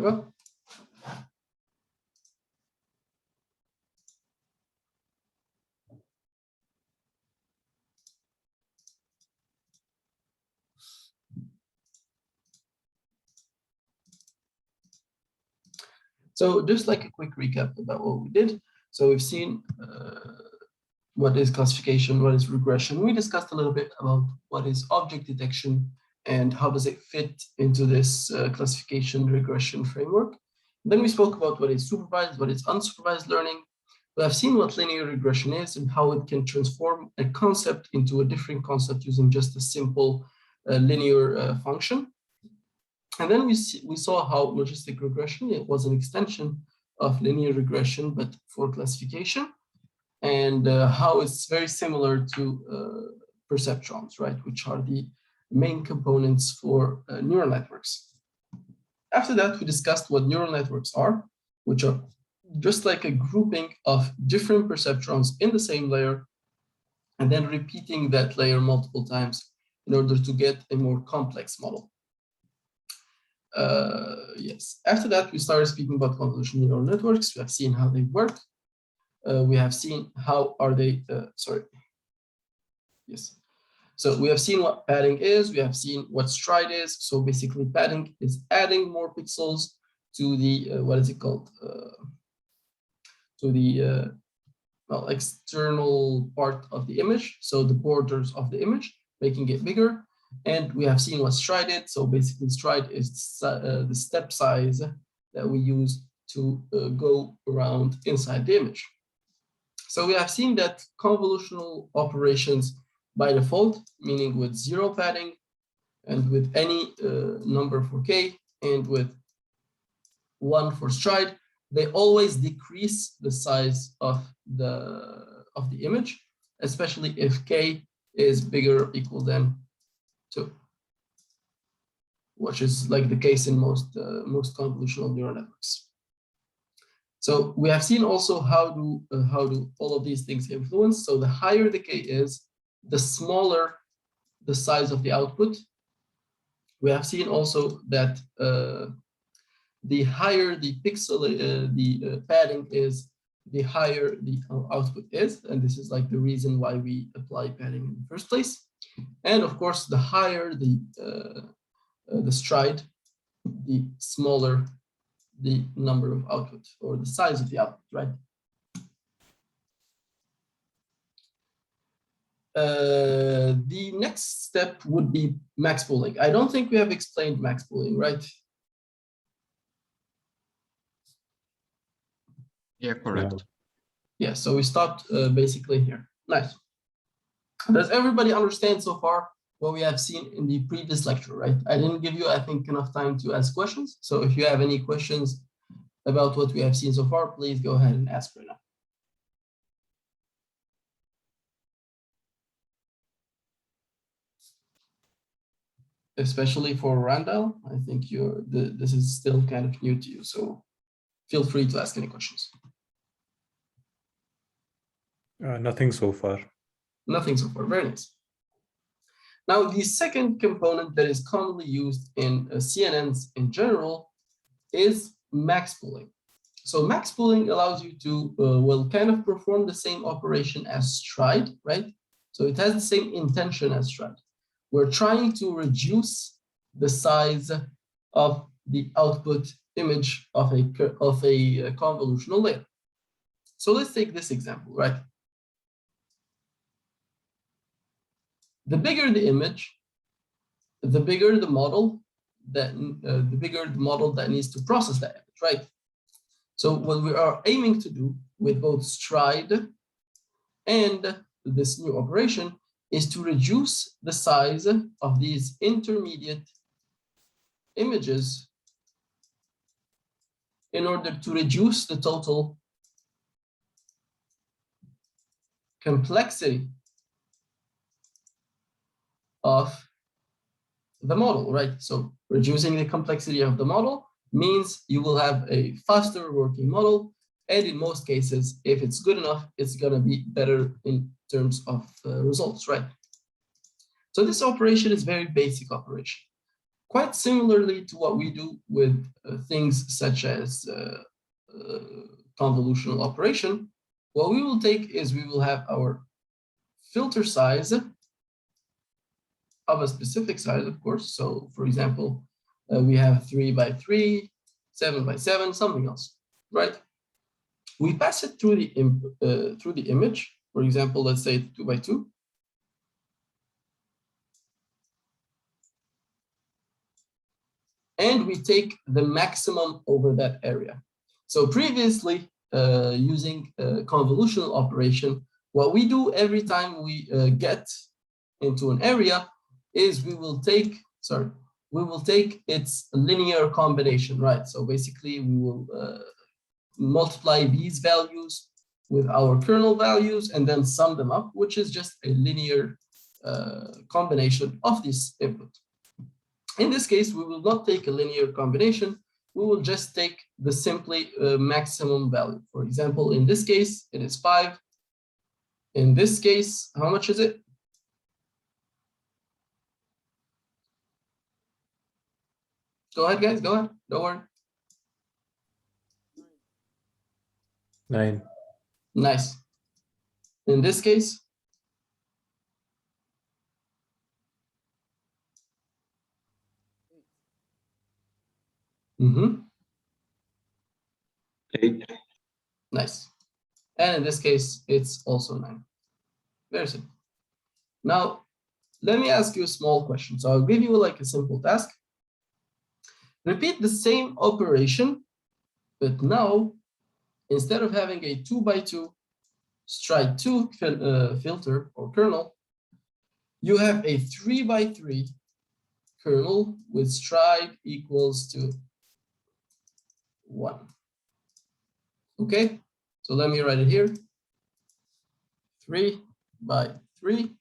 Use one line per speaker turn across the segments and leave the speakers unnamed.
go. So just like a quick recap about what we did. So we've seen what is classification, what is regression. We discussed a little bit about what is object detection and how does it fit into this classification regression framework. Then we spoke about what is supervised, what is unsupervised learning. We have seen what linear regression is and how it can transform a concept into a different concept using just a simple linear function. And then we saw how logistic regression, it was an extension of linear regression, but for classification, and how it's very similar to perceptrons, right, which are the main components for neural networks. After that, we discussed what neural networks are, which are just like a grouping of different perceptrons in the same layer, and then repeating that layer multiple times in order to get a more complex model. Yes, after that, we started speaking about convolutional neural networks. We have seen how they work. We have seen how are they, yes. So we have seen what padding is, we have seen what stride is. So basically padding is adding more pixels to the, what is it called? To the well, external part of the image. So the borders of the image, making it bigger. And we have seen what stride is. So basically stride is the step size that we use to go around inside the image. So we have seen that convolutional operations by default, meaning with 0 padding and with any number for k and with 1 for stride, they always decrease the size of the image, especially if k is bigger or equal than 2, which is like the case in most convolutional neural networks. So we have seen also how do all of these things influence. So the higher the k is, the smaller the size of the output. We have seen also that the higher the pixel, the padding is, the higher the output is, and this is like the reason why we apply padding in the first place. And of course, the higher the stride, the smaller the number of output or the size of the output, right? The next step would be max pooling. I don't think we have explained max pooling, right?
Yeah, correct.
Yeah, so we stopped basically here. Nice. Does everybody understand so far what we have seen in the previous lecture, right? I didn't give you, I think, enough time to ask questions. So if you have any questions about what we have seen so far, please go ahead and ask right now. Especially for Randall, I think this is still kind of new to you, so feel free to ask any questions.
Nothing so far.
Nothing so far, very nice. Now, the second component that is commonly used in CNNs in general is max pooling. So max pooling allows you to, well, kind of perform the same operation as stride, right? So it has the same intention as stride. We're trying to reduce the size of the output image of a convolutional layer. So let's take this example, right? The bigger the image, the bigger the model that needs to process that image, right? So what we are aiming to do with both stride and this new operation is to reduce the size of these intermediate images in order to reduce the total complexity of the model, right? So reducing the complexity of the model means you will have a faster working model. And in most cases, if it's good enough, it's going to be better in terms of results, right? So this operation is very basic operation. quite similarly to what we do with things such as convolutional operation, what we will take is we will have our filter size of a specific size, of course. So for example, we have 3 by 3, 7 by 7, something else, right? We pass it through the image. For example, let's say 2 by 2. And we take the maximum over that area. So previously, using convolutional operation, what we do every time we get into an area is we will take its linear combination, right? So basically, we will multiply these values with our kernel values and then sum them up, which is just a linear combination of this input. In this case, we will not take a linear combination. We will just take the simply maximum value. For example, in this case, it is 5. In this case, how much is it? Go ahead, guys. Go ahead. Don't worry.
9.
Nice. In this case, mm-hmm.
8.
Nice. And in this case, it's also 9. Very simple. Now, let me ask you a small question. So I'll give you like a simple task. Repeat the same operation, but now, instead of having a 2 by 2 stride 2 filter or kernel, you have a 3 by 3 kernel with stride equals to 1. Okay, so let me write it here. 3 by 3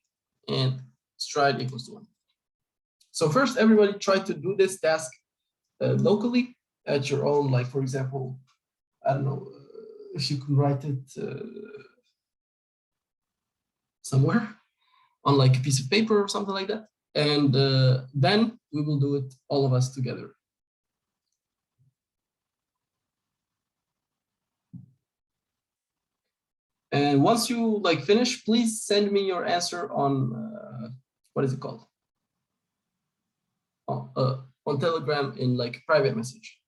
and stride equals to 1. So first, everybody try to do this task locally at your own, like for example, I don't know if you can write it somewhere on like a piece of paper or something like that. And then we will do it, all of us together. And once you like finish, please send me your answer on, what is it called? On Telegram in like private message.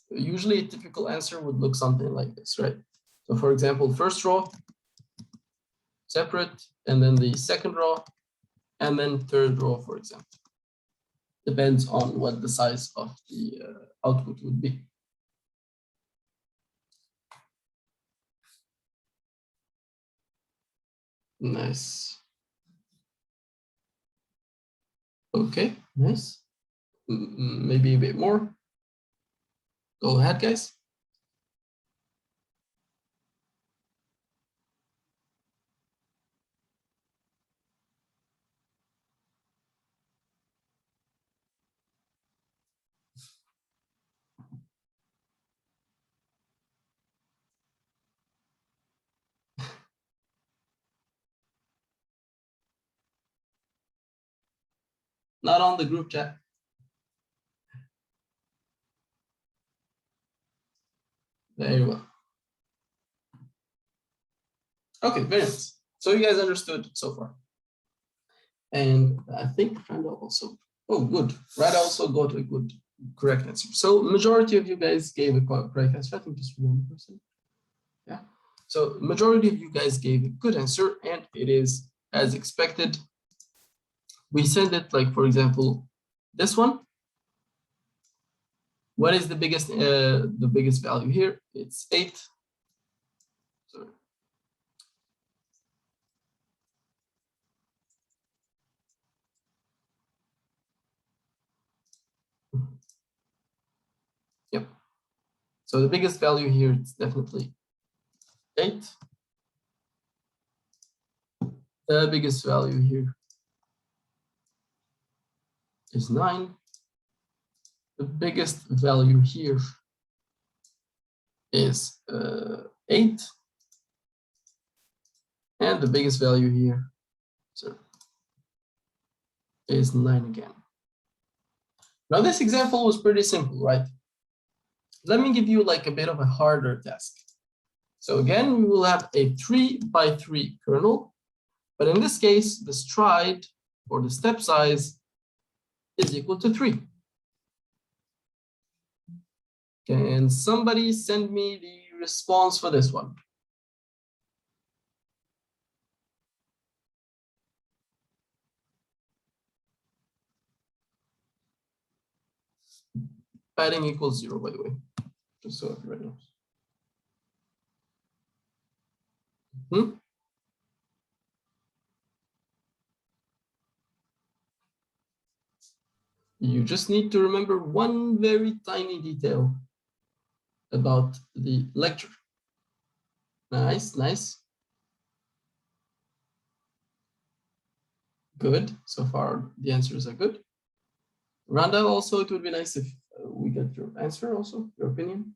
Usually a typical answer would look something like this, right? So for example, first row, separate, and then the second row, and then third row, for example. Depends on what the size of the output would be. Nice. Okay, nice. Maybe a bit more. Go ahead, guys. Not on the group chat. Very well. Okay, very nice. So you guys understood so far. And I think Randa also, oh, good. Randa also got a good, correct answer. So majority of you guys gave a correct answer. I think just one person. Yeah. So majority of you guys gave a good answer, and it is as expected. We send it like, for example, this one. What is the biggest value here? It's 8. Sorry. Yep. So the biggest value here is definitely 8. The biggest value here is 9. The biggest value here is 8. And the biggest value here, so, is 9 again. Now this example was pretty simple, right? Let me give you like a bit of a harder task. So again, we will have a 3 by 3 kernel, but in this case, the stride or the step size is equal to 3. Can somebody send me the response for this one? Padding equals 0, by the way, just so everybody knows. You just need to remember one very tiny detail about the lecture. Nice, nice. Good. So far, the answers are good. Randa, also, it would be nice if we get your answer also, your opinion.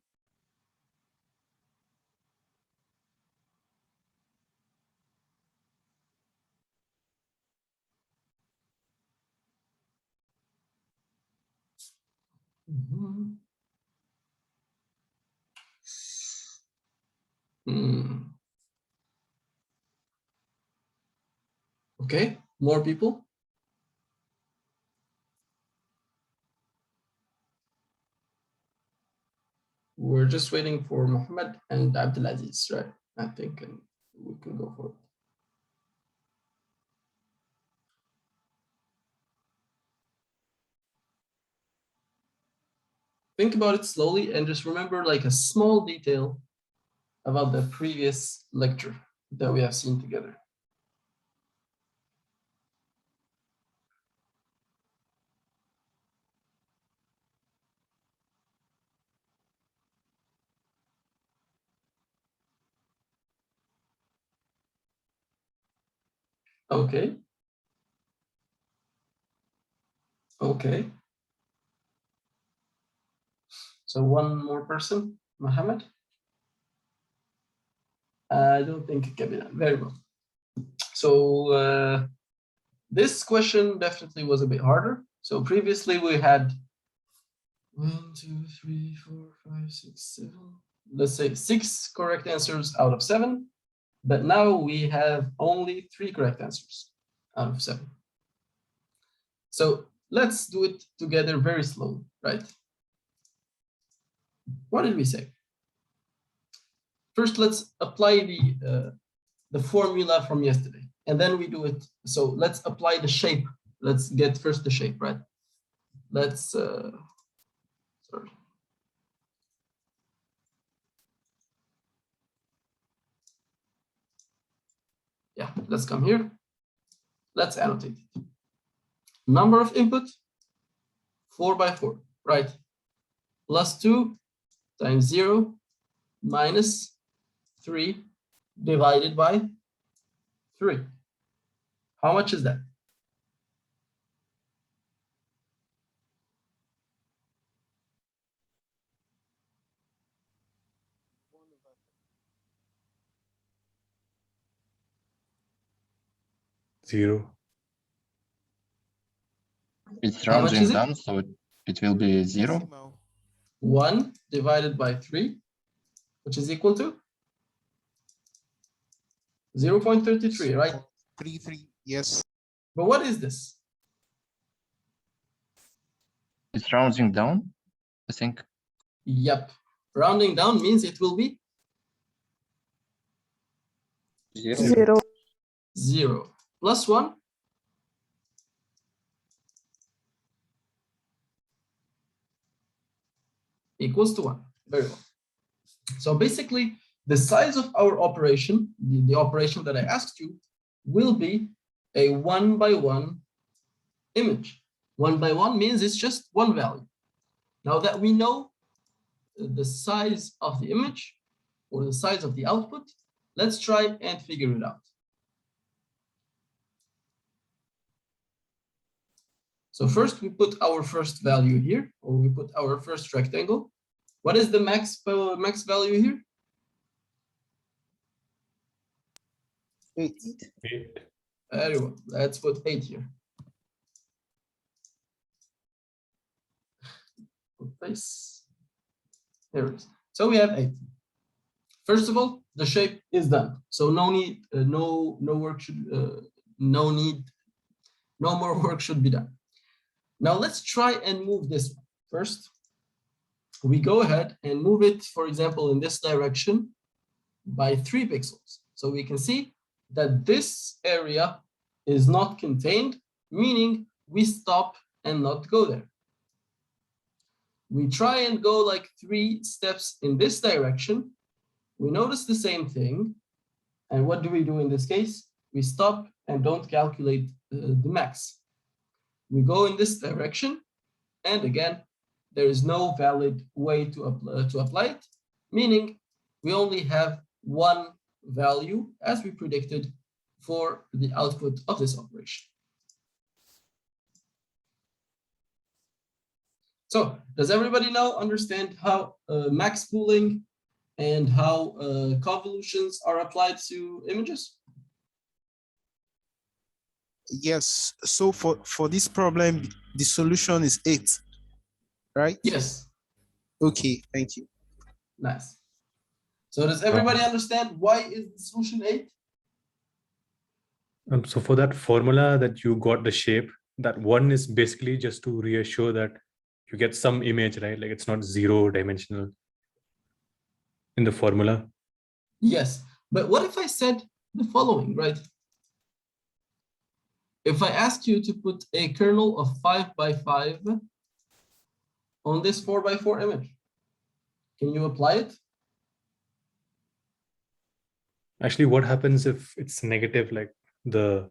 Okay, more people. We're just waiting for Mohammed and Abdulaziz, right? I think we can go for it. Think about it slowly and just remember like a small detail about the previous lecture that we have seen together. Okay. Okay. So one more person, Mohammed. I don't think it can be done. Very well. So this question definitely was a bit harder. So previously we had 1, 2, 3, 4, 5, 6, 7. Let's say 6 correct answers out of 7. But now we have only 3 correct answers out of 7. So let's do it together very slowly, right? What did we say? First, let's apply the formula from yesterday, and then we do it. So let's apply the shape. Let's get first the shape, right? Let's, sorry. Yeah, let's come here. Let's annotate it. Number of input, 4 by 4, right? Plus 2 times 0 minus 3 divided by 3. How much is that?
Zero.
It's
How much
rounding
is it?
down, so it will be 0.
1 divided by 3, which is equal to 0.33, right?
33, yes.
But what is this?
It's rounding down, I think.
Yep. Rounding down means it will be
0.
0. Plus 1 equals to 1. Very well. So basically, the size of our operation, the operation that I asked you, will be a 1 by 1 image. 1 by 1 means it's just one value. Now that we know the size of the image or the size of the output, let's try and figure it out. So first we put our first value here, or we put our first rectangle. What is the max value here?
8.
8.
Very well. Let's put 8 here. Put this. There it is. So we have 8. First of all, the shape is done. So no need, no work should, no more work should be done. Now let's try and move this one. First, we go ahead and move it, for example, in this direction by 3 pixels. So we can see that this area is not contained, meaning we stop and not go there. We try and go like 3 steps in this direction. We notice the same thing. And what do we do in this case? We stop and don't calculate the max. We go in this direction. And again, there is no valid way to apply it, meaning we only have one value as we predicted for the output of this operation. So does everybody now understand how max pooling and how convolutions are applied to images?
Yes. So for this problem, the solution is 8, right?
Yes.
Okay, thank you.
Nice. So does everybody understand why is the solution 8?
So for that formula that you got the shape, that 1 is basically just to reassure that you get some image, right? Like it's not 0 dimensional in the formula.
Yes. But what if I said the following, right? If I ask you to put a kernel of 5 by 5 on this 4 by 4 image, can you apply it?
Actually, what happens if it's negative, like the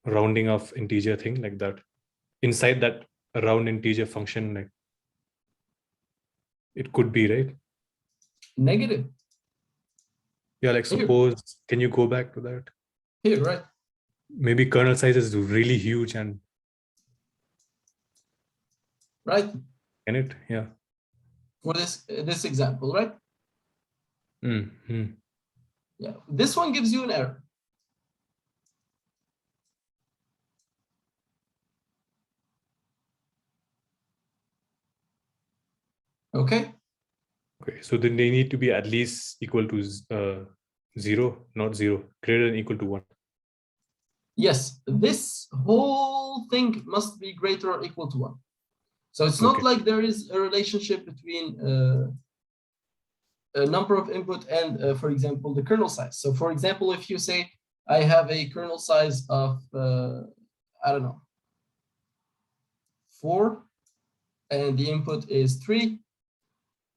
rounding of integer thing like that? Inside that round integer function, like it could be, right?
Negative.
Yeah, like suppose, can you go back to that?
Here, right?
Maybe kernel size is really huge and
Right?
can it? Yeah.
For this example, right?
Mm-hmm.
Yeah. This one gives you an error. Okay.
Okay, so then they need to be at least equal to 0, not 0, greater than equal to 1.
Yes, this whole thing must be greater or equal to 1. So it's not like there is a relationship between a number of input and, for example, the kernel size. So for example, if you say, I have a kernel size of, I don't know, 4, and the input is 3,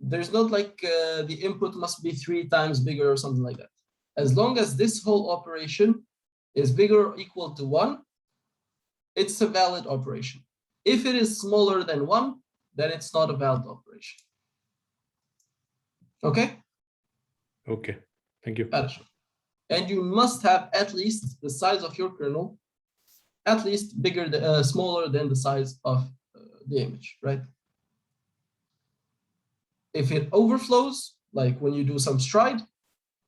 there's not like the input must be 3 times bigger or something like that. As long as this whole operation is bigger or equal to 1, it's a valid operation. If it is smaller than 1, then it's not a valid operation. Okay?
Okay, thank you.
And you must have at least the size of your kernel, at least smaller than the size of the image, right? If it overflows, like when you do some stride,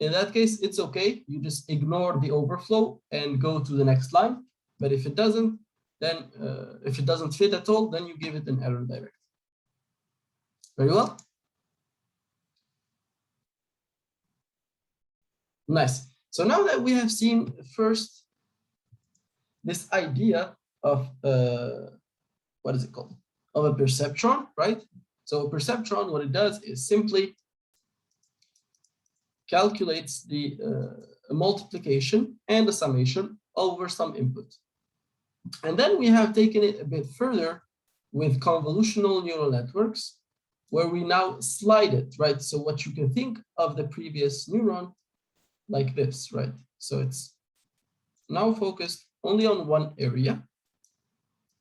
in that case, it's okay. You just ignore the overflow and go to the next line. But if it doesn't, then if it doesn't fit at all, then you give it an error direct. Very well. Nice. So now that we have seen first this idea of what is it called? Of a perceptron, right? So a perceptron, what it does is simply calculates the multiplication and the summation over some input. And then we have taken it a bit further with convolutional neural networks, where we now slide it, right? So what you can think of the previous neuron like this, right? So it's now focused only on one area,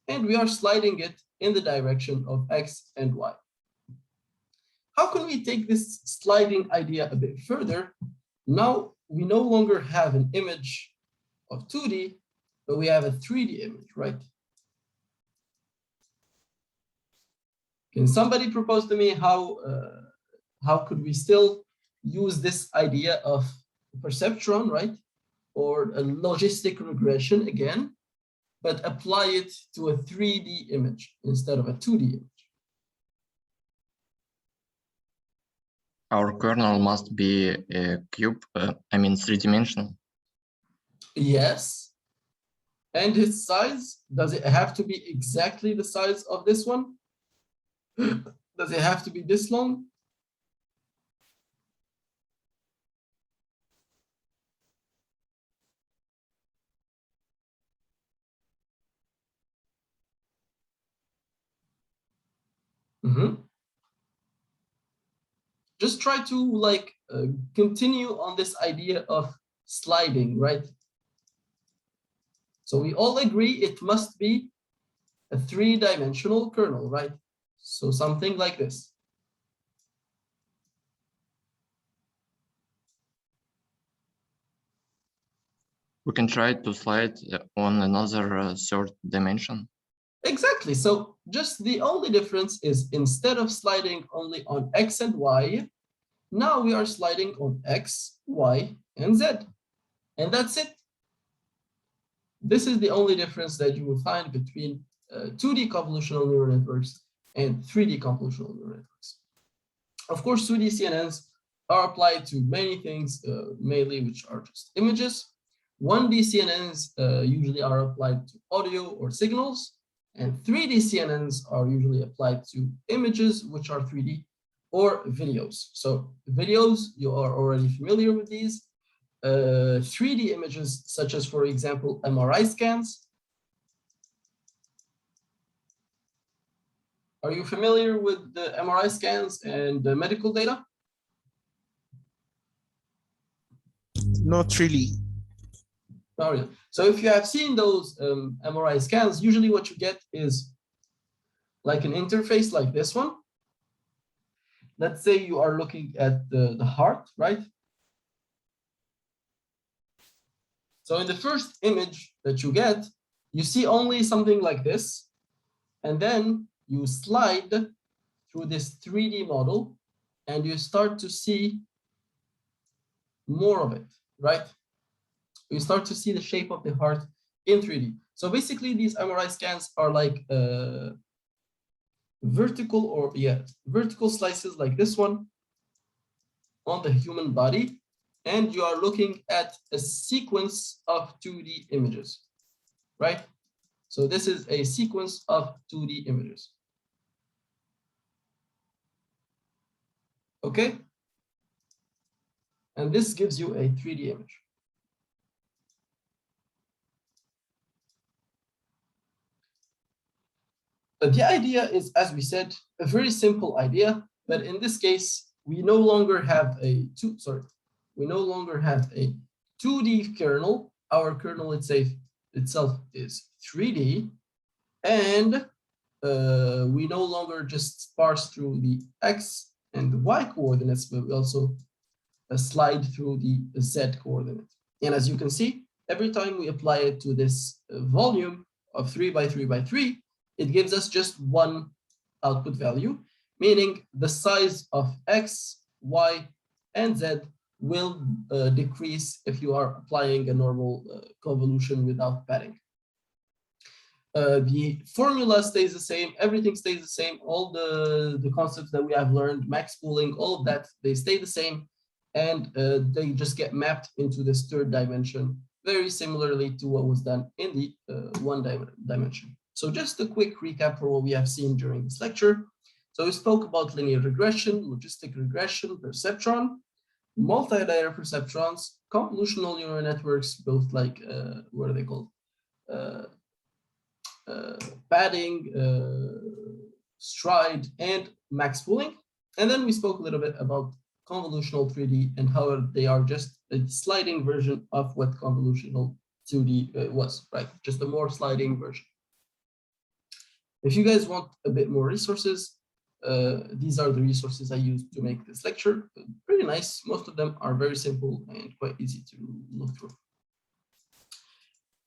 and we are sliding it in the direction of X and Y. How can we take this sliding idea a bit further? Now we no longer have an image of 2D, but we have a 3D image, right? Can somebody propose to me how could we still use this idea of perceptron, right? or a logistic regression again, but apply it to a 3D image instead of a 2D image.
Our kernel must be a cube, I mean 3-dimensional.
Yes. And its size, does it have to be exactly the size of this one? Does it have to be this long? Just try to like continue on this idea of sliding, right? So we all agree it must be a 3-dimensional kernel, right? So something like this.
We can try to slide on another third dimension.
Exactly. So just the only difference is instead of sliding only on X and Y, now we are sliding on X, Y, and Z. And that's it. This is the only difference that you will find between 2D convolutional neural networks and 3D convolutional neural networks. Of course, 2D CNNs are applied to many things, mainly which are just images. 1D CNNs usually are applied to audio or signals, and 3D CNNs are usually applied to images, which are 3D, or videos. So videos, you are already familiar with these. 3D images, such as, for example, MRI scans. Are you familiar with the MRI scans and the medical data?
Not really.
Not really. So if you have seen those MRI scans, usually what you get is like an interface like this one. Let's say you are looking at the heart, right? So in the first image that you get, you see only something like this, and then you slide through this 3D model and you start to see more of it, right? You start to see the shape of the heart in 3D. So basically these MRI scans are like vertical slices like this one on the human body, and you are looking at a sequence of 2D images, right? So this is a sequence of 2D images. Okay? And this gives you a 3D image. But the idea is, as we said, a very simple idea, but in this case, we no longer have a 2D kernel. Our kernel itself is 3D, and we no longer just parse through the X and the Y coordinates, but we also slide through the Z coordinate. And as you can see, every time we apply it to this volume of 3 by 3 by 3, it gives us just one output value, meaning the size of X, Y, and Z will decrease if you are applying a normal convolution without padding. The formula stays the same, everything stays the same, all the concepts that we have learned, max pooling, all of that, they stay the same, and they just get mapped into this third dimension, very similarly to what was done in the one dimension. So just a quick recap for what we have seen during this lecture. So we spoke about linear regression, logistic regression, perceptron, multi-layer perceptrons, convolutional neural networks, both like, what are they called? Padding, stride, and max pooling. And then we spoke a little bit about convolutional 3D and how they are just a sliding version of what convolutional 2D was, right? Just a more sliding version. If you guys want a bit more resources, these are the resources I used to make this lecture. Pretty nice. Most of them are very simple and quite easy to look through.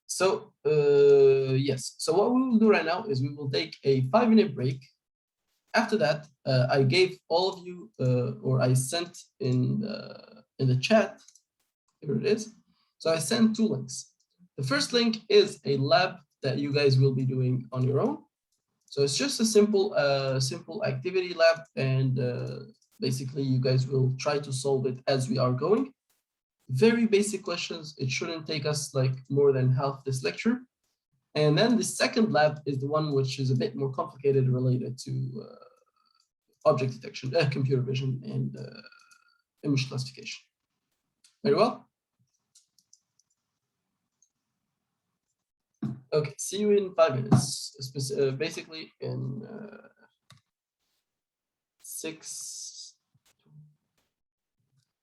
So yes, so what we will do right now is we will take a 5-minute break. After that, I gave all of you, or I sent in the chat, here it is, So I sent 2 links. The first link is a lab that you guys will be doing on your own. So it's just a simple activity lab, and basically you guys will try to solve it as we are going. Very basic questions. It shouldn't take us like more than half this lecture. And then the second lab is the one which is a bit more complicated, related to object detection, computer vision, and image classification. Very well. Okay, see you in 5 minutes. Basically in 6.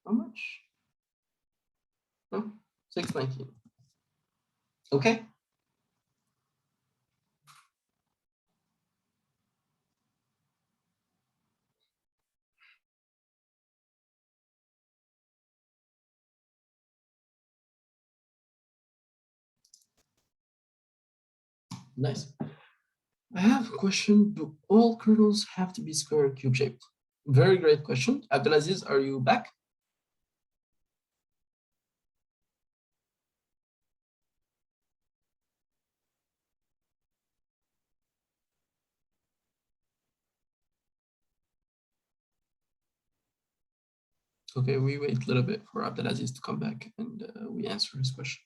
How much? No, 6:19. Okay. Nice. I have a question. Do all kernels have to be square or cube shaped? Very great question. Abdelaziz, are you back? Okay, we wait a little bit for Abdelaziz to come back, and we answer his question.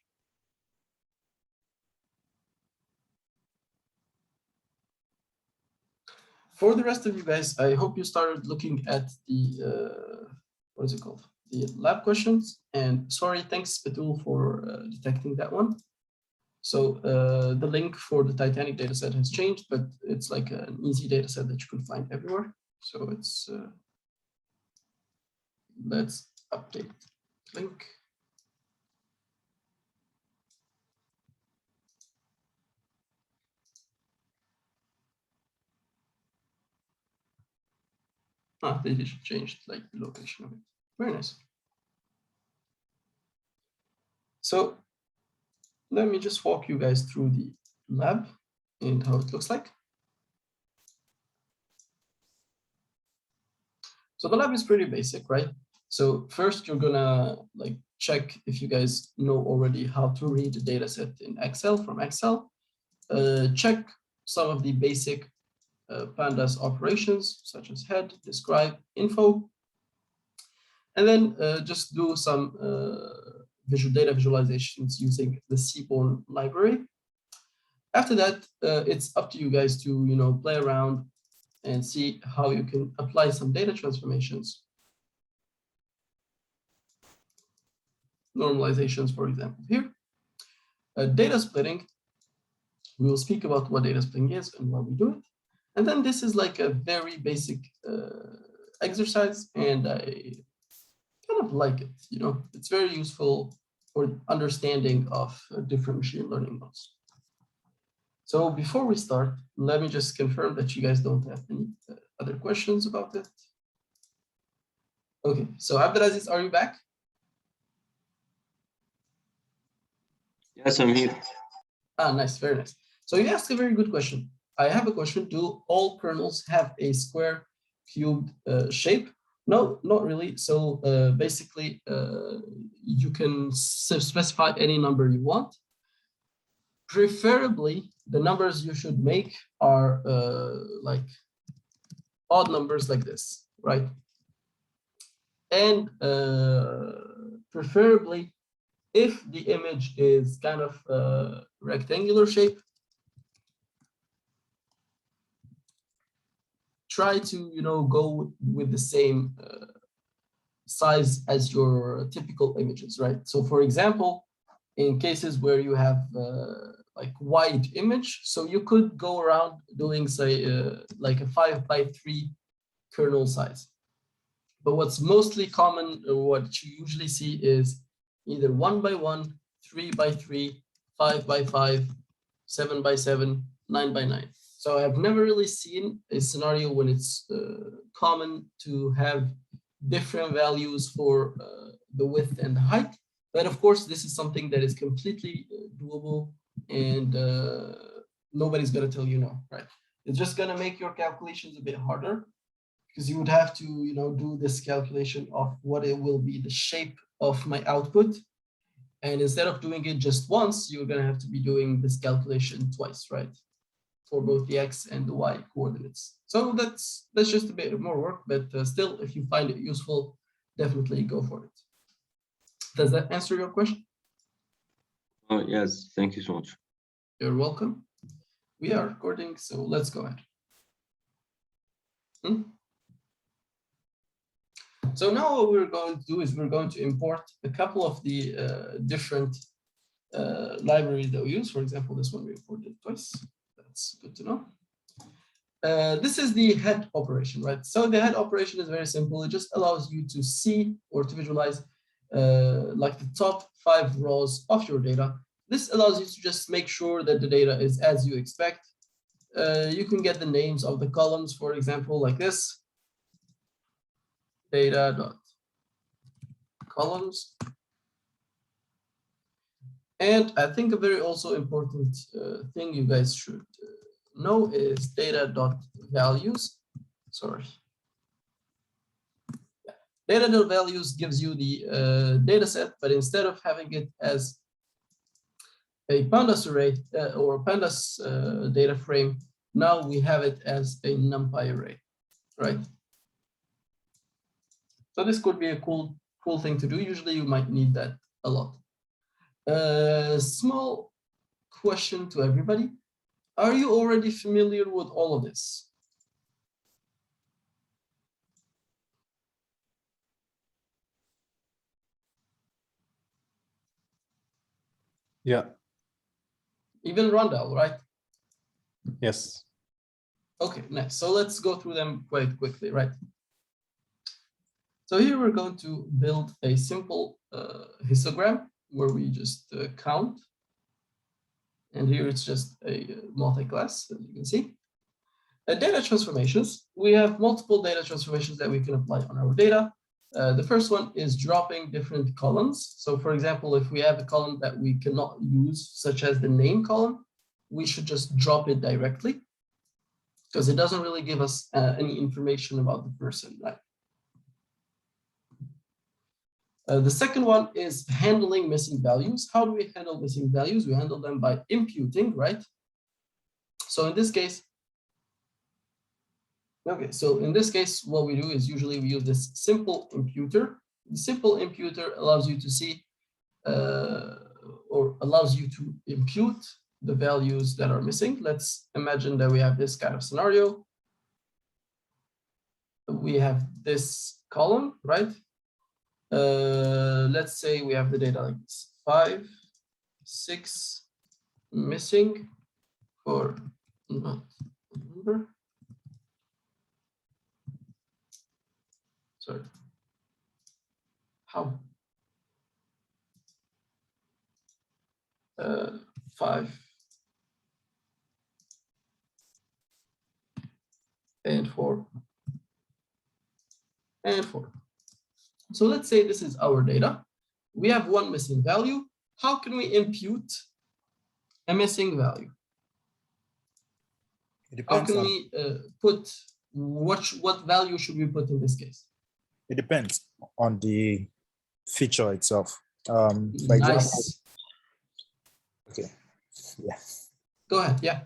For the rest of you guys, I hope you started looking at the, what is it called? The lab questions. And sorry, thanks Betul for detecting that one. So the link for the Titanic dataset has changed, but it's like an easy dataset that you can find everywhere. So it's, let's update link. They just changed like the location of it. Very nice. So let me just walk you guys through the lab and how it looks like. So the lab is pretty basic, right? So first you're gonna like check if you guys know already how to read a data set in Excel from Excel. Check some of the basic pandas operations such as head, describe, info. And then just do some visual data visualizations using the Seaborn library. After that, it's up to you guys to play around and see how you can apply some data transformations. Normalizations, for example, here. Data splitting, we will speak about what data splitting is and why we do it. And then this is like a very basic exercise, and I kind of like it, it's very useful for understanding of different machine learning models. So before we start, let me just confirm that you guys don't have any other questions about it. Okay, so Abdelaziz, are you back?
Yes, I'm here.
Ah, nice, very nice. So you asked a very good question. I have a question. Do all kernels have a square cubed shape? No, not really. So basically, you can specify any number you want. Preferably, the numbers you should make are like odd numbers like this, right? And preferably, if the image is kind of rectangular shape, try to go with the same size as your typical images, right? So for example, in cases where you have like wide image, so you could go around doing say like a 5x3 kernel size. But what's mostly common, or what you usually see, is either 1x1, 3x3, 5x5, 7x7, 9x9. So I've never really seen a scenario when it's common to have different values for the width and the height. But of course, this is something that is completely doable, and nobody's going to tell you no, right? It's just going to make your calculations a bit harder, because you would have to do this calculation of what it will be the shape of my output And instead of doing it just once, you're going to have to be doing this calculation twice, right? For both the X and the Y coordinates. So that's just a bit more work, but still, if you find it useful, definitely go for it. Does that answer your question?
Oh, yes, thank you so much.
You're welcome. We are recording, so let's go ahead. So now what we're going to do is we're going to import a couple of the different libraries that we use. For example, this one we imported twice. That's good to know. This is the head operation, right? So the head operation is very simple. It just allows you to see or to visualize like the top 5 rows of your data. This allows you to just make sure that the data is as you expect. You can get the names of the columns, for example, like this. Data.columns. And I think a very also important thing you guys should know is data.values. Sorry. Yeah. Data.values gives you the data set, but instead of having it as a pandas array or pandas data frame, now we have it as a NumPy array, right? So this could be a cool thing to do. Usually you might need that a lot. Small question to everybody. Are you already familiar with all of this?
Yeah.
Even Randall, right?
Yes.
Okay, nice. So let's go through them quite quickly, right? So here we're going to build a simple histogram where we just count. And here it's just a multi-class, as you can see. Data transformations. We have multiple data transformations that we can apply on our data. The first one is dropping different columns. So for example, if we have a column that we cannot use, such as the name column, we should just drop it directly because it doesn't really give us any information about the person, right? The second one is handling missing values. How do we handle missing values? We handle them by imputing, right? So in this case, what we do is usually we use this simple imputer. The simple imputer allows you to see or allows you to impute the values that are missing. Let's imagine that we have this kind of scenario. We have this column, right? Let's say we have the data like this, 5, 6 missing for not number. Sorry. How? 5 and 4 and 4. So let's say this is our data. We have one missing value. How can we impute a missing value? How can we put what value should we put in this case?
It depends on the feature itself. By
Nice.
example, okay, yeah.
Go ahead, yeah.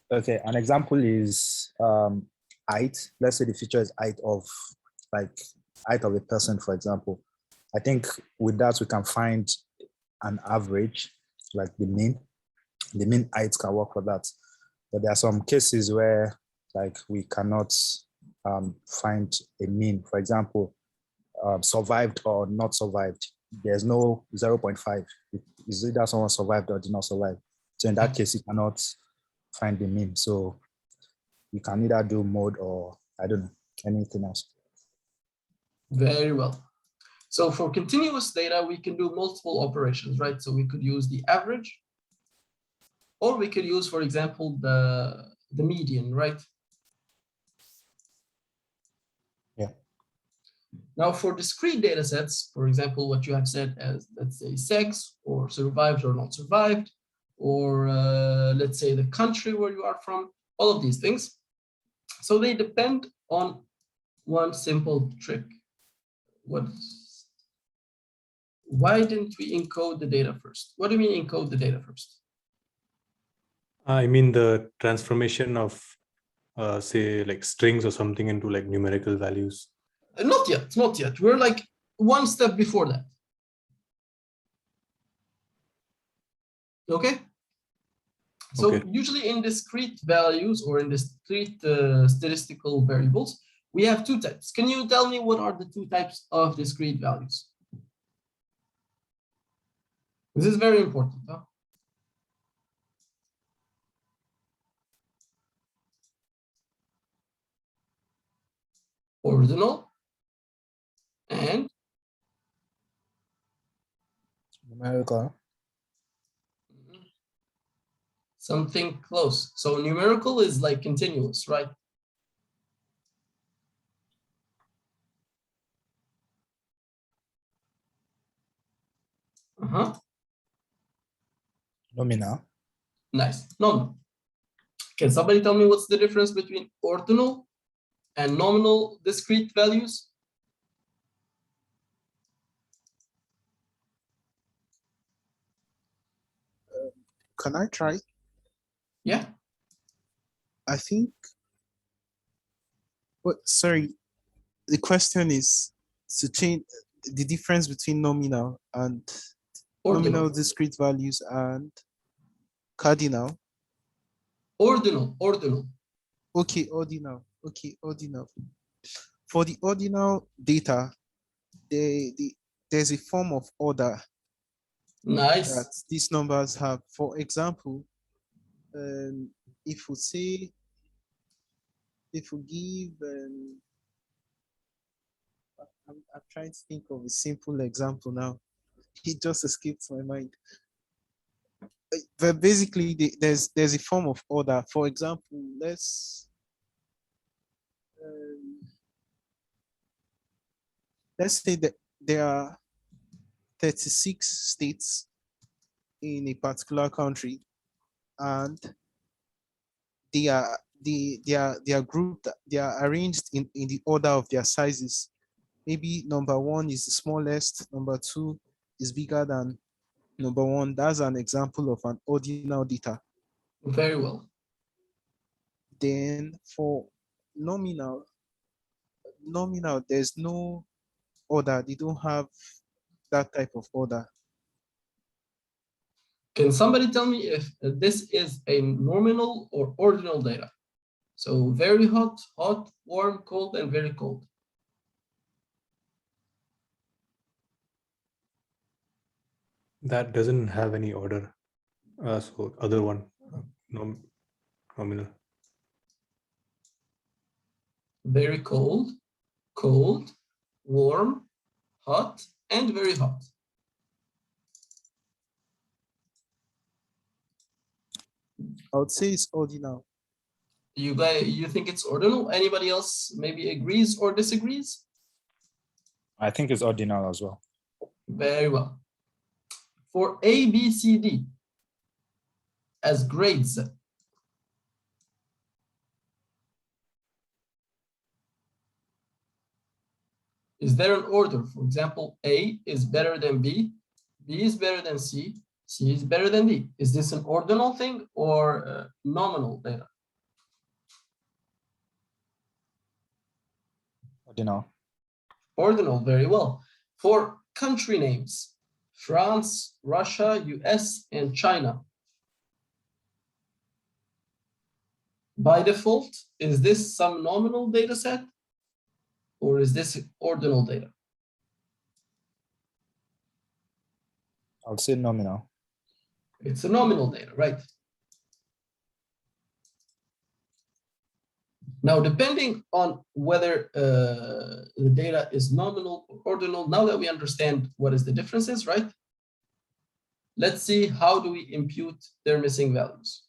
Okay, an example is height. Let's say the feature is height of a person, for example. I think with that we can find an average, like the mean. The mean height can work for that. But there are some cases where like we cannot find a mean. For example, survived or not survived. There's no 0.5. It's either someone survived or did not survive. So in that case, you cannot find the mean. So you can either do mode or I don't know, anything else.
Very well. So for continuous data, we can do multiple operations, right? So we could use the average, or we could use, for example, the median, right?
Yeah.
Now for discrete data sets, for example, what you have said as, let's say, sex or survived or not survived, or let's say the country where you are from, all of these things. So they depend on one simple trick. why didn't we encode the data first? What do you mean encode the data first?
I mean the transformation of say like strings or something into like numerical values.
Not yet, not yet. We're like one step before that. Okay. So
Okay.
usually in discrete values or in discrete statistical variables, we have two types. Can you tell me what are the two types of discrete values? This is very important. Huh? Ordinal and
Numerical.
something close. So numerical is like continuous, right? Uh-huh.
Nominal.
Nice. No. Can somebody tell me what's the difference between ordinal and nominal discrete values?
Can I try?
Yeah.
I think. What? Sorry. The question is to change the difference between nominal and
Ordinal.
nominal discrete values and cardinal.
Ordinal. Ordinal.
Okay, ordinal. Okay, ordinal. For the ordinal data, there's a form of order
Nice.
that these numbers have. For example, if we say, if we give, I'm trying to think of a simple example now. It just escaped my mind. But basically, there's a form of order. For example, let's say that there are 36 states in a particular country, and they are grouped, they are arranged in the order of their sizes. Maybe number 1 is the smallest, number 2 is bigger than number 1. That's an example of an ordinal data.
Very well.
Then for nominal, there's no order. They don't have that type of order.
Can somebody tell me if this is a nominal or ordinal data? So very hot, hot, warm, cold, and very cold.
That doesn't have any order. So other one, nominal.
Very cold, cold, warm, hot, and very hot.
I would say it's ordinal.
You think it's ordinal? Anybody else maybe agrees or disagrees?
I think it's ordinal as well.
Very well. For A, B, C, D as grades, is there an order? For example, A is better than B, B is better than C, C is better than D. Is this an ordinal thing or nominal data?
Ordinal.
Ordinal, very well. For country names, France, Russia, US, and China. By default, is this some nominal data set or is this ordinal data?
I would say nominal.
It's a nominal data, right? Now, depending on whether the data is nominal or ordinal, now that we understand what is the differences, right? Let's see how do we impute their missing values.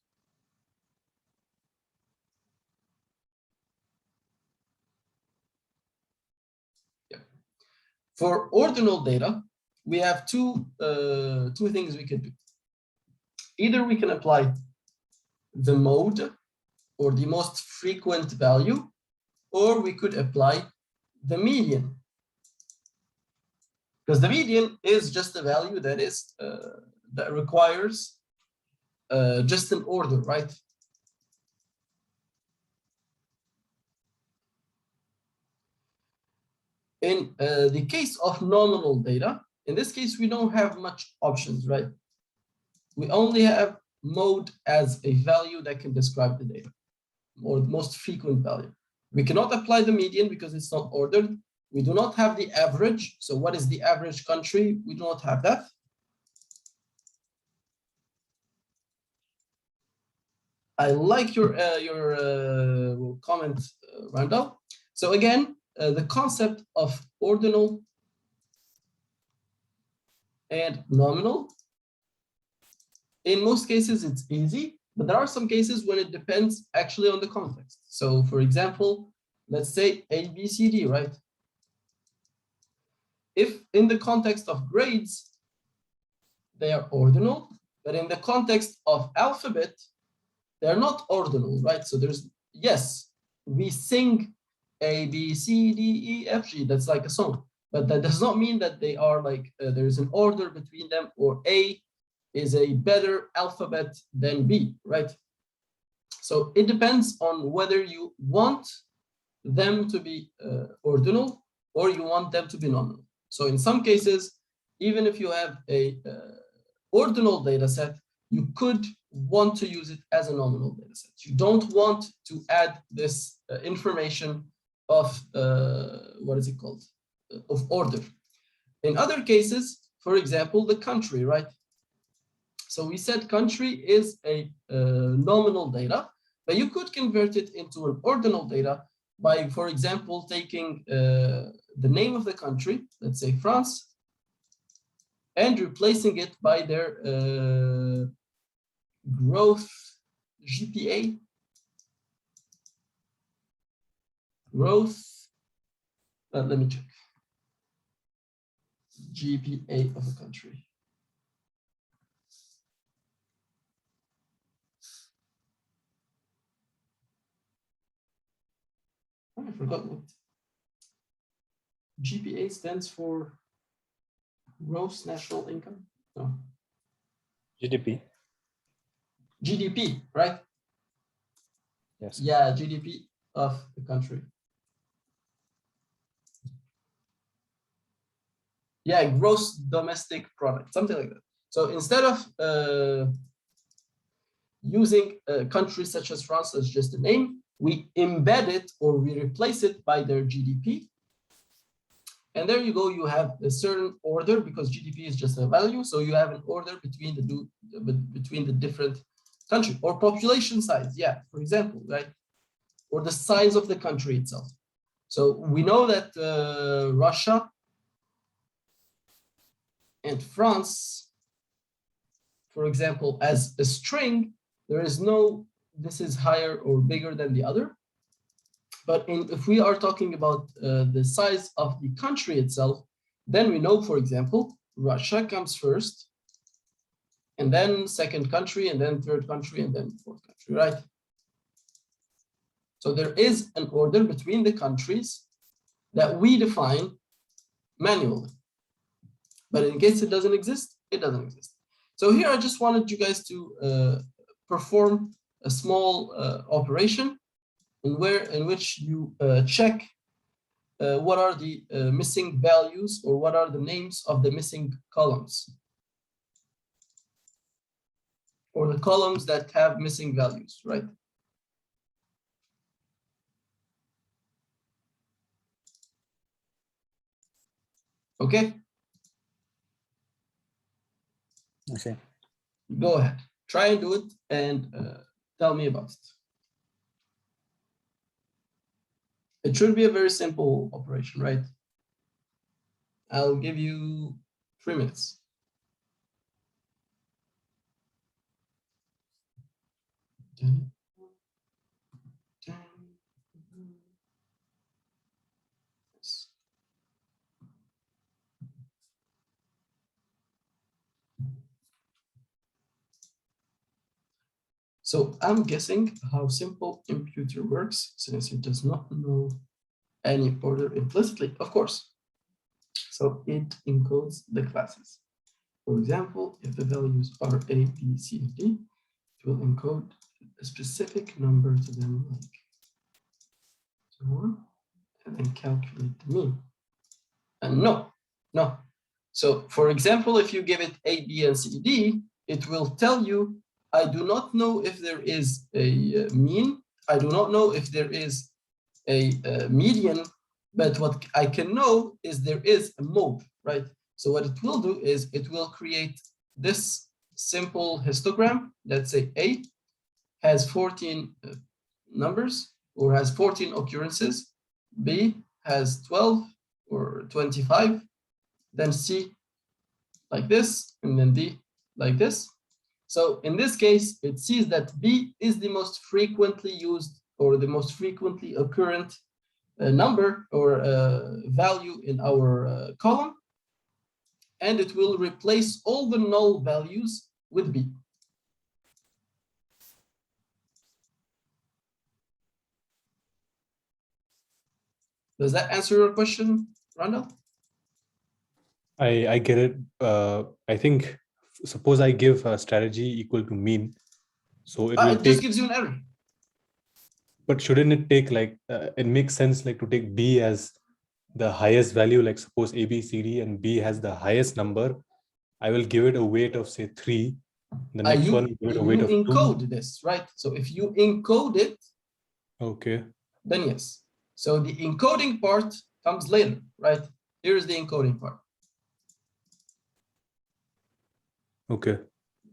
Yeah. For ordinal data, we have two things we can do. Either we can apply the mode or the most frequent value, or we could apply the median. because the median is just a value that is that requires just an order, right? In the case of nominal data, in this case, we don't have much options, right? We only have mode as a value that can describe the data, or the most frequent value. We cannot apply the median because it's not ordered. We do not have the average. So what is the average country? We do not have that. I like your comment, Randall. So again, the concept of ordinal and nominal. In most cases, it's easy, but there are some cases when it depends actually on the context. So for example, let's say A, B, C, D, right? If in the context of grades, they are ordinal, but in the context of alphabet, they're not ordinal, right? So there's, yes, we sing A, B, C, D, E, F, G, that's like a song, but that does not mean that they are like, there's an order between them, or A is a better alphabet than B, right? So it depends on whether you want them to be ordinal or you want them to be nominal. So in some cases, even if you have a ordinal data set, you could want to use it as a nominal data set. You don't want to add this information of, what is it called? Of order. In other cases, for example, the country, right? So we said country is a nominal data, but you could convert it into an ordinal data by, for example, taking the name of the country, let's say France, and replacing it by their growth GPA, growth, let me check, GPA of the country. Oh, I forgot what GPA stands for. Gross national income? No.
GDP.
GDP, right?
Yes.
Yeah, GDP of the country. Yeah, gross domestic product, something like that. So instead of using countries such as France as just a name, we embed it or we replace it by their GDP. And there you go, you have a certain order because GDP is just a value. So you have an order between the different countries, or population size. Yeah, for example, right? Or the size of the country itself. So we know that Russia and France, for example, as a string, there is no, this is higher or bigger than the other. But if we are talking about the size of the country itself, then we know, for example, Russia comes first, and then second country, and then third country, and then fourth country, right? So there is an order between the countries that we define manually. But in case it doesn't exist, it doesn't exist. So here I just wanted you guys to perform a small operation in which you check what are the missing values, or what are the names of the missing columns, or the columns that have missing values, right? Okay.
Okay.
Go ahead, try and do it, and tell me about it. It should be a very simple operation, right? I'll give you 3 minutes. So I'm guessing how simple imputer works, since it does not know any order implicitly, of course. So it encodes the classes. For example, if the values are A, B, C, and D, it will encode a specific number to them, like so on, and then calculate the mean. And no. So for example, if you give it A, B, and C, D, it will tell you, I do not know if there is a mean. I do not know if there is a median, but what I can know is there is a mode, right? So what it will do is it will create this simple histogram. Let's say A has 14 numbers or has 14 occurrences. B has 12 or 25. Then C like this, and then D like this. So in this case, it sees that B is the most frequently used or the most frequently occurrent number or value in our column, and it will replace all the null values with B. Does that answer your question, Randall?
I get it. I think, suppose I give a strategy equal to mean. So it will
It
take,
just gives you an error.
but shouldn't it take like, it makes sense like to take B as the highest value, like suppose A, B, C, D, and B has the highest number. I will give it a weight of say 3. The next one, give it a weight of 2.
Encode this, right? So if you encode it,
Okay.
then yes. So the encoding part comes later, right? Here's the encoding part.
Okay.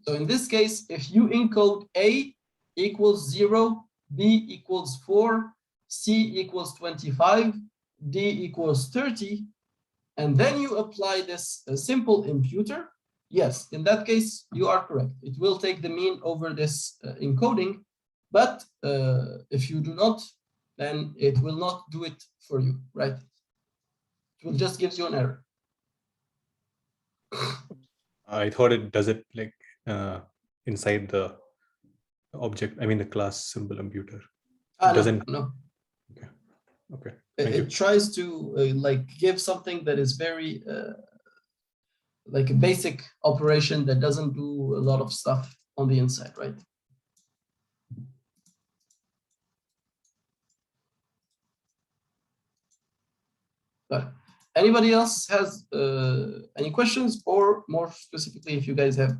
So in this case, if you encode A equals 0, B equals 4, C equals 25, D equals 30, and then you apply this simple imputer, yes, in that case, you are correct. It will take the mean over this encoding, but if you do not, then it will not do it for you, right? It will just give you an error.
I thought it does it like inside the object, I mean the class symbol imputer. It doesn't.
No.
Okay.
It tries to like give something that is very like a basic operation that doesn't do a lot of stuff on the inside, right? But anybody else has any questions, or more specifically, if you guys have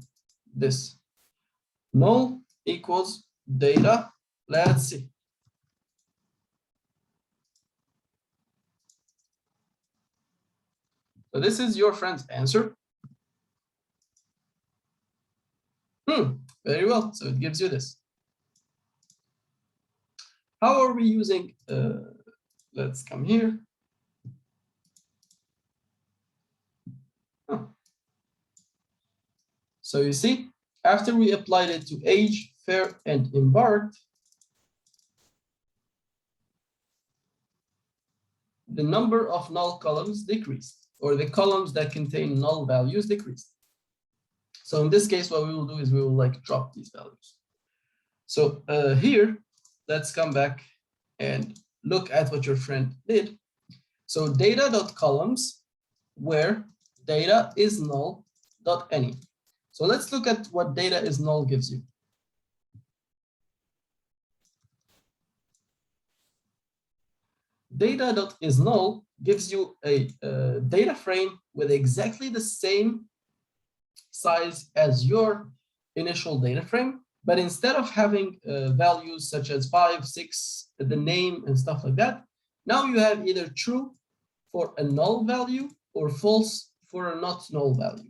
this null equals data, let's see. So this is your friend's answer. Very well. So it gives you this. How are we using? Let's come here. So you see, after we applied it to age, fair, and embarked, the number of null columns decreased, or the columns that contain null values decreased. So in this case, what we will do is we will like drop these values. So here, let's come back and look at what your friend did. So data.columns where data is null dot any. So let's look at what data is null gives you. Data.isNull gives you a data frame with exactly the same size as your initial data frame, but instead of having values such as 5, 6, the name and stuff like that, now you have either true for a null value or false for a not null value.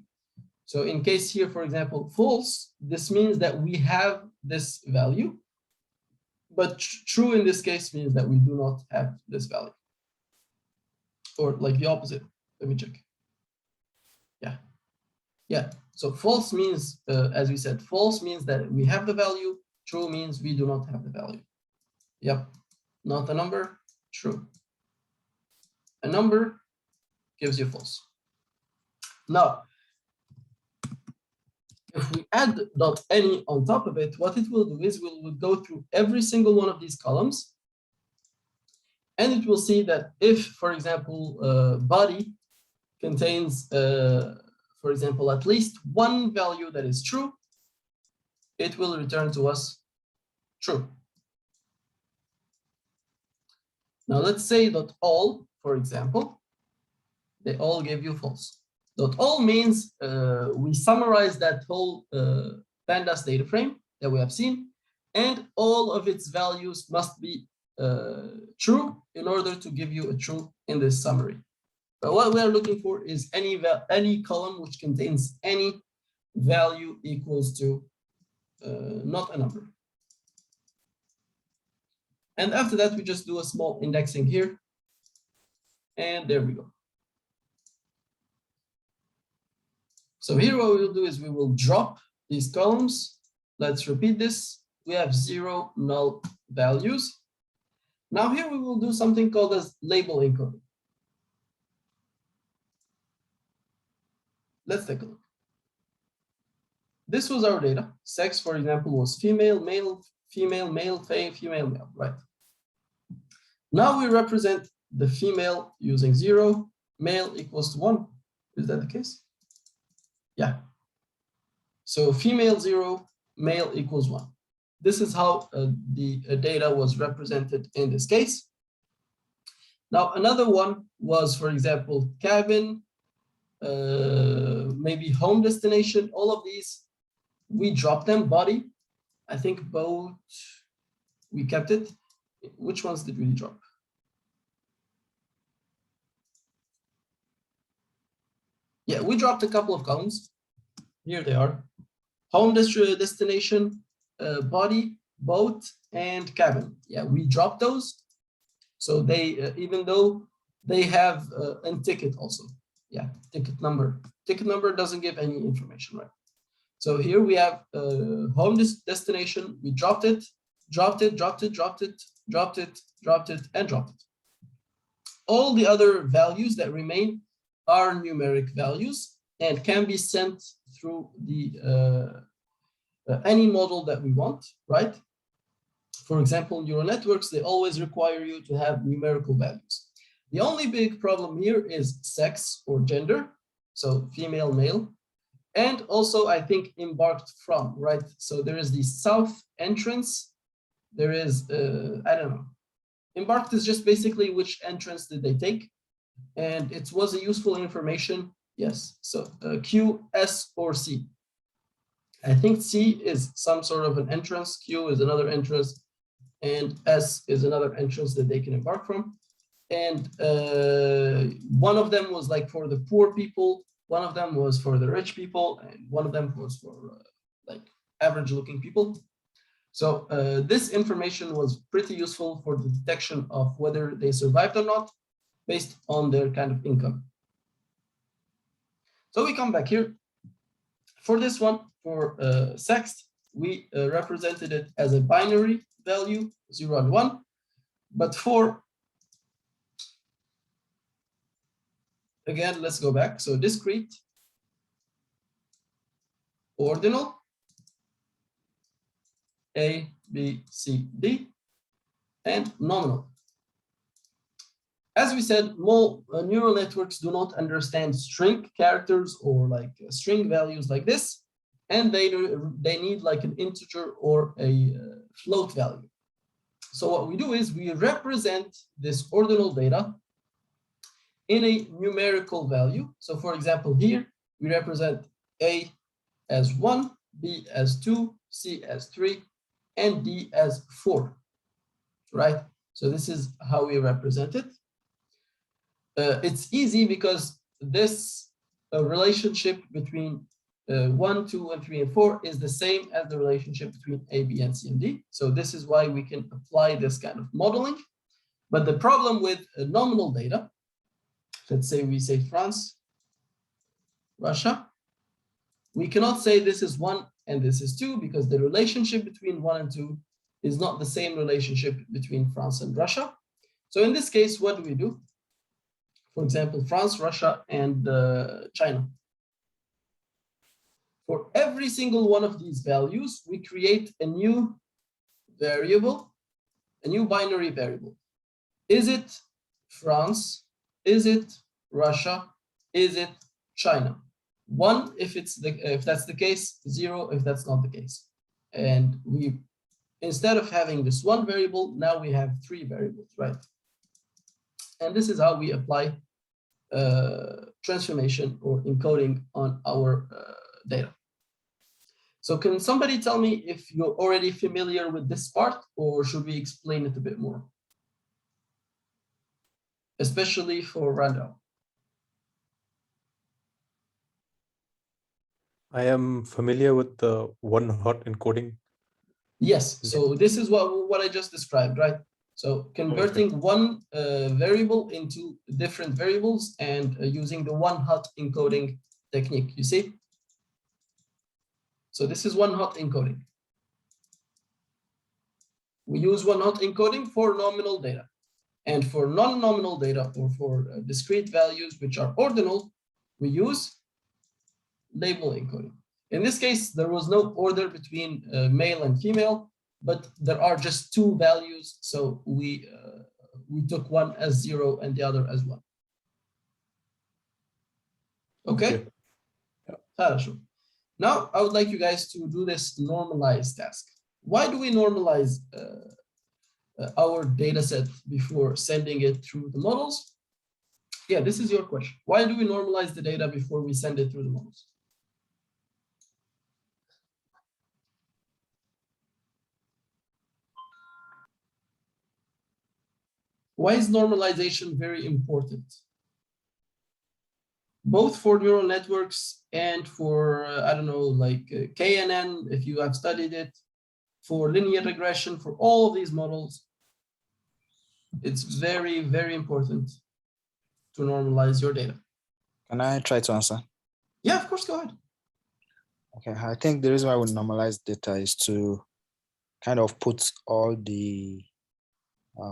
So in case here, for example, false, this means that we have this value, but true in this case means that we do not have this value. Or like the opposite. Let me check. Yeah. So false means, as we said, false means that we have the value. True means we do not have the value. Yep. Not a number. True. A number gives you false. Now, if we add .any on top of it, what it will do is we'll go through every single one of these columns, and it will see that if, for example, body contains, for example, at least one value that is true, it will return to us true. Now let's say that all, for example, they all give you false. That all means we summarize that whole pandas data frame that we have seen, and all of its values must be true in order to give you a true in this summary. But what we are looking for is any column which contains any value equals to not a number. And after that, we just do a small indexing here. And there we go. So here what we will do is we will drop these columns. Let's repeat this. We have 0 null values. Now here we will do something called as label encoding. Let's take a look. This was our data. Sex, for example, was female, male, female, male, female, male, right? Now we represent the female using 0, male equals to 1. Is that the case? Yeah. So female 0, male equals 1. This is how the data was represented in this case. Now another one was, for example, cabin, maybe home destination, all of these, we dropped them. Body, I think both, we kept it. Which ones did we drop? Yeah, we dropped a couple of columns. Here they are. Home destination, body, boat, and cabin. Yeah, we dropped those. So they, even though they have a ticket also. Yeah, ticket number. Ticket number doesn't give any information, right? So here we have home destination. We dropped it, dropped it, dropped it, dropped it, dropped it, dropped it, and dropped it. All the other values that remain are numeric values and can be sent through the any model that we want, right? For example, neural networks, they always require you to have numerical values. The only big problem here is sex or gender, so female, male, and also I think embarked from, right? So there is the south entrance, there is, I don't know, embarked is just basically which entrance did they take, and it was a useful information, yes. So Q, S, or C. I think C is some sort of an entrance, Q is another entrance, and S is another entrance that they can embark from. And one of them was like for the poor people, one of them was for the rich people, and one of them was for like average looking people. So this information was pretty useful for the detection of whether they survived or not based on their kind of income. So we come back here. For this one, for sex, we represented it as a binary value, 0 and 1. But for, again, let's go back. So discrete, ordinal, A, B, C, D, and nominal. As we said, neural networks do not understand string characters or like string values like this, and they need like an integer or a float value. So what we do is we represent this ordinal data in a numerical value. So for example, here we represent A as 1, B as 2, C as 3, and D as 4, right? So this is how we represent it. It's easy because this relationship between 1, 2, and 3, and 4 is the same as the relationship between A, B, and C, and D. So this is why we can apply this kind of modeling. But the problem with nominal data, let's say we say France, Russia, we cannot say this is 1 and this is 2 because the relationship between 1 and 2 is not the same relationship between France and Russia. So in this case, what do we do? For example, France, Russia, and China. For every single one of these values, we create a new variable, a new binary variable. Is it France? Is it Russia? Is it China? 1 if that's the case, 0 if that's not the case. And we, instead of having this one variable, now we have 3 variables, right? And this is how we apply transformation or encoding on our data. So can somebody tell me if you're already familiar with this part, or should we explain it a bit more? Especially for Randall.
I am familiar with the one-hot encoding.
Yes, so this is what I just described, right? So converting one variable into different variables and using the one-hot encoding technique, you see? So this is one-hot encoding. We use one-hot encoding for nominal data. And for non-nominal data or for discrete values, which are ordinal, we use label encoding. In this case, there was no order between male and female, but there are just 2 values. So we took one as 0 and the other as 1. Okay? Yeah. Now, I would like you guys to do this normalized task. Why do we normalize our data set before sending it through the models? Yeah, this is your question. Why do we normalize the data before we send it through the models? Why is normalization very important? Both for neural networks and for, I don't know, like KNN, if you have studied it, for linear regression, for all of these models, it's very, very important to normalize your data.
Can I try to answer?
Yeah, of course, go ahead.
Okay, I think the reason why we normalize data is to kind of put all the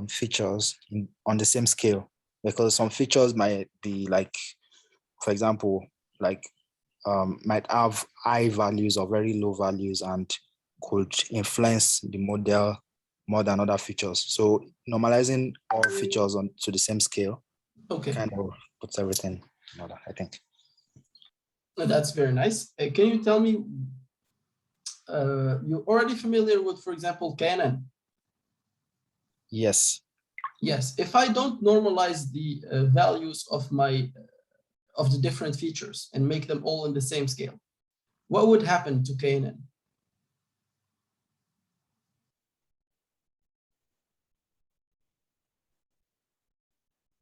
features on the same scale, because some features might be like, for example, like might have high values or very low values and could influence the model more than other features. So normalizing all features to the same scale kind of puts everything in order, I think.
That's very nice. Can you tell me, you're already familiar with, for example, KNN?
Yes.
Yes. If I don't normalize the values of the different features and make them all in the same scale, what would happen to KNN?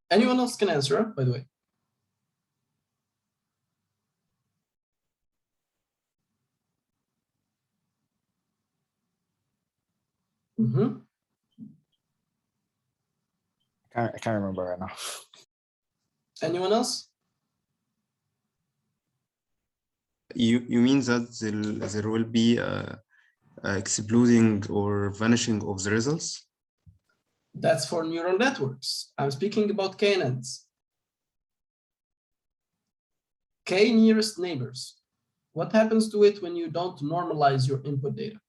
Anyone else can answer, by the way. Mm-hmm.
I can't remember right now.
Anyone else?
You mean that there will be exploding or vanishing of the results?
That's for neural networks. I'm speaking about KNNs. K nearest neighbors. What happens to it when you don't normalize your input data?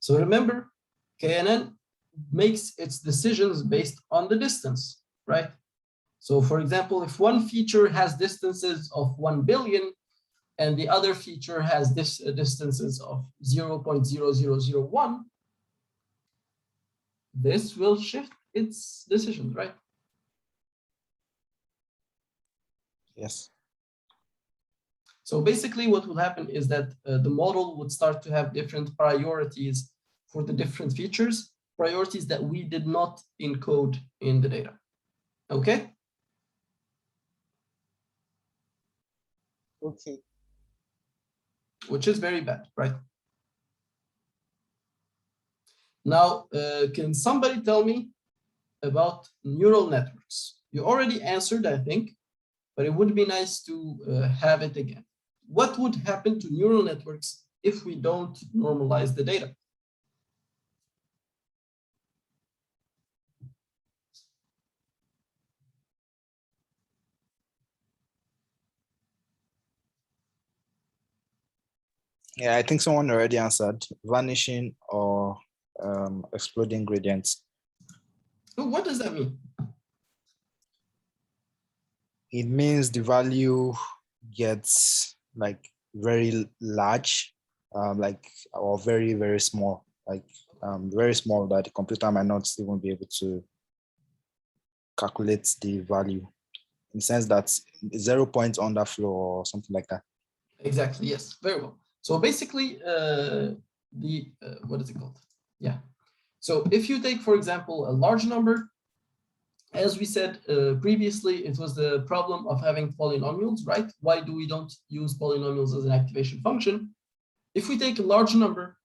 So remember, KNN makes its decisions based on the distance, right? So for example, if one feature has distances of 1 billion and the other feature has distances of 0.0001, this will shift its decisions, right?
Yes.
So basically what will happen is that the model would start to have different priorities for the different features, priorities that we did not encode in the data. Okay?
Okay.
Which is very bad, right? Now, can somebody tell me about neural networks? You already answered, I think, but it would be nice to have it again. What would happen to neural networks if we don't normalize the data?
Yeah, I think someone already answered vanishing or exploding gradients.
What does that mean?
it means the value gets like very large, like, or very, very small, like very small that the computer might not even be able to calculate the value, in the sense that 0 points underflow or something like that.
Exactly, yes, very well. So basically, what is it called? Yeah. So if you take, for example, a large number, as we said previously, it was the problem of having polynomials, right? Why do we don't use polynomials as an activation function? If we take a large number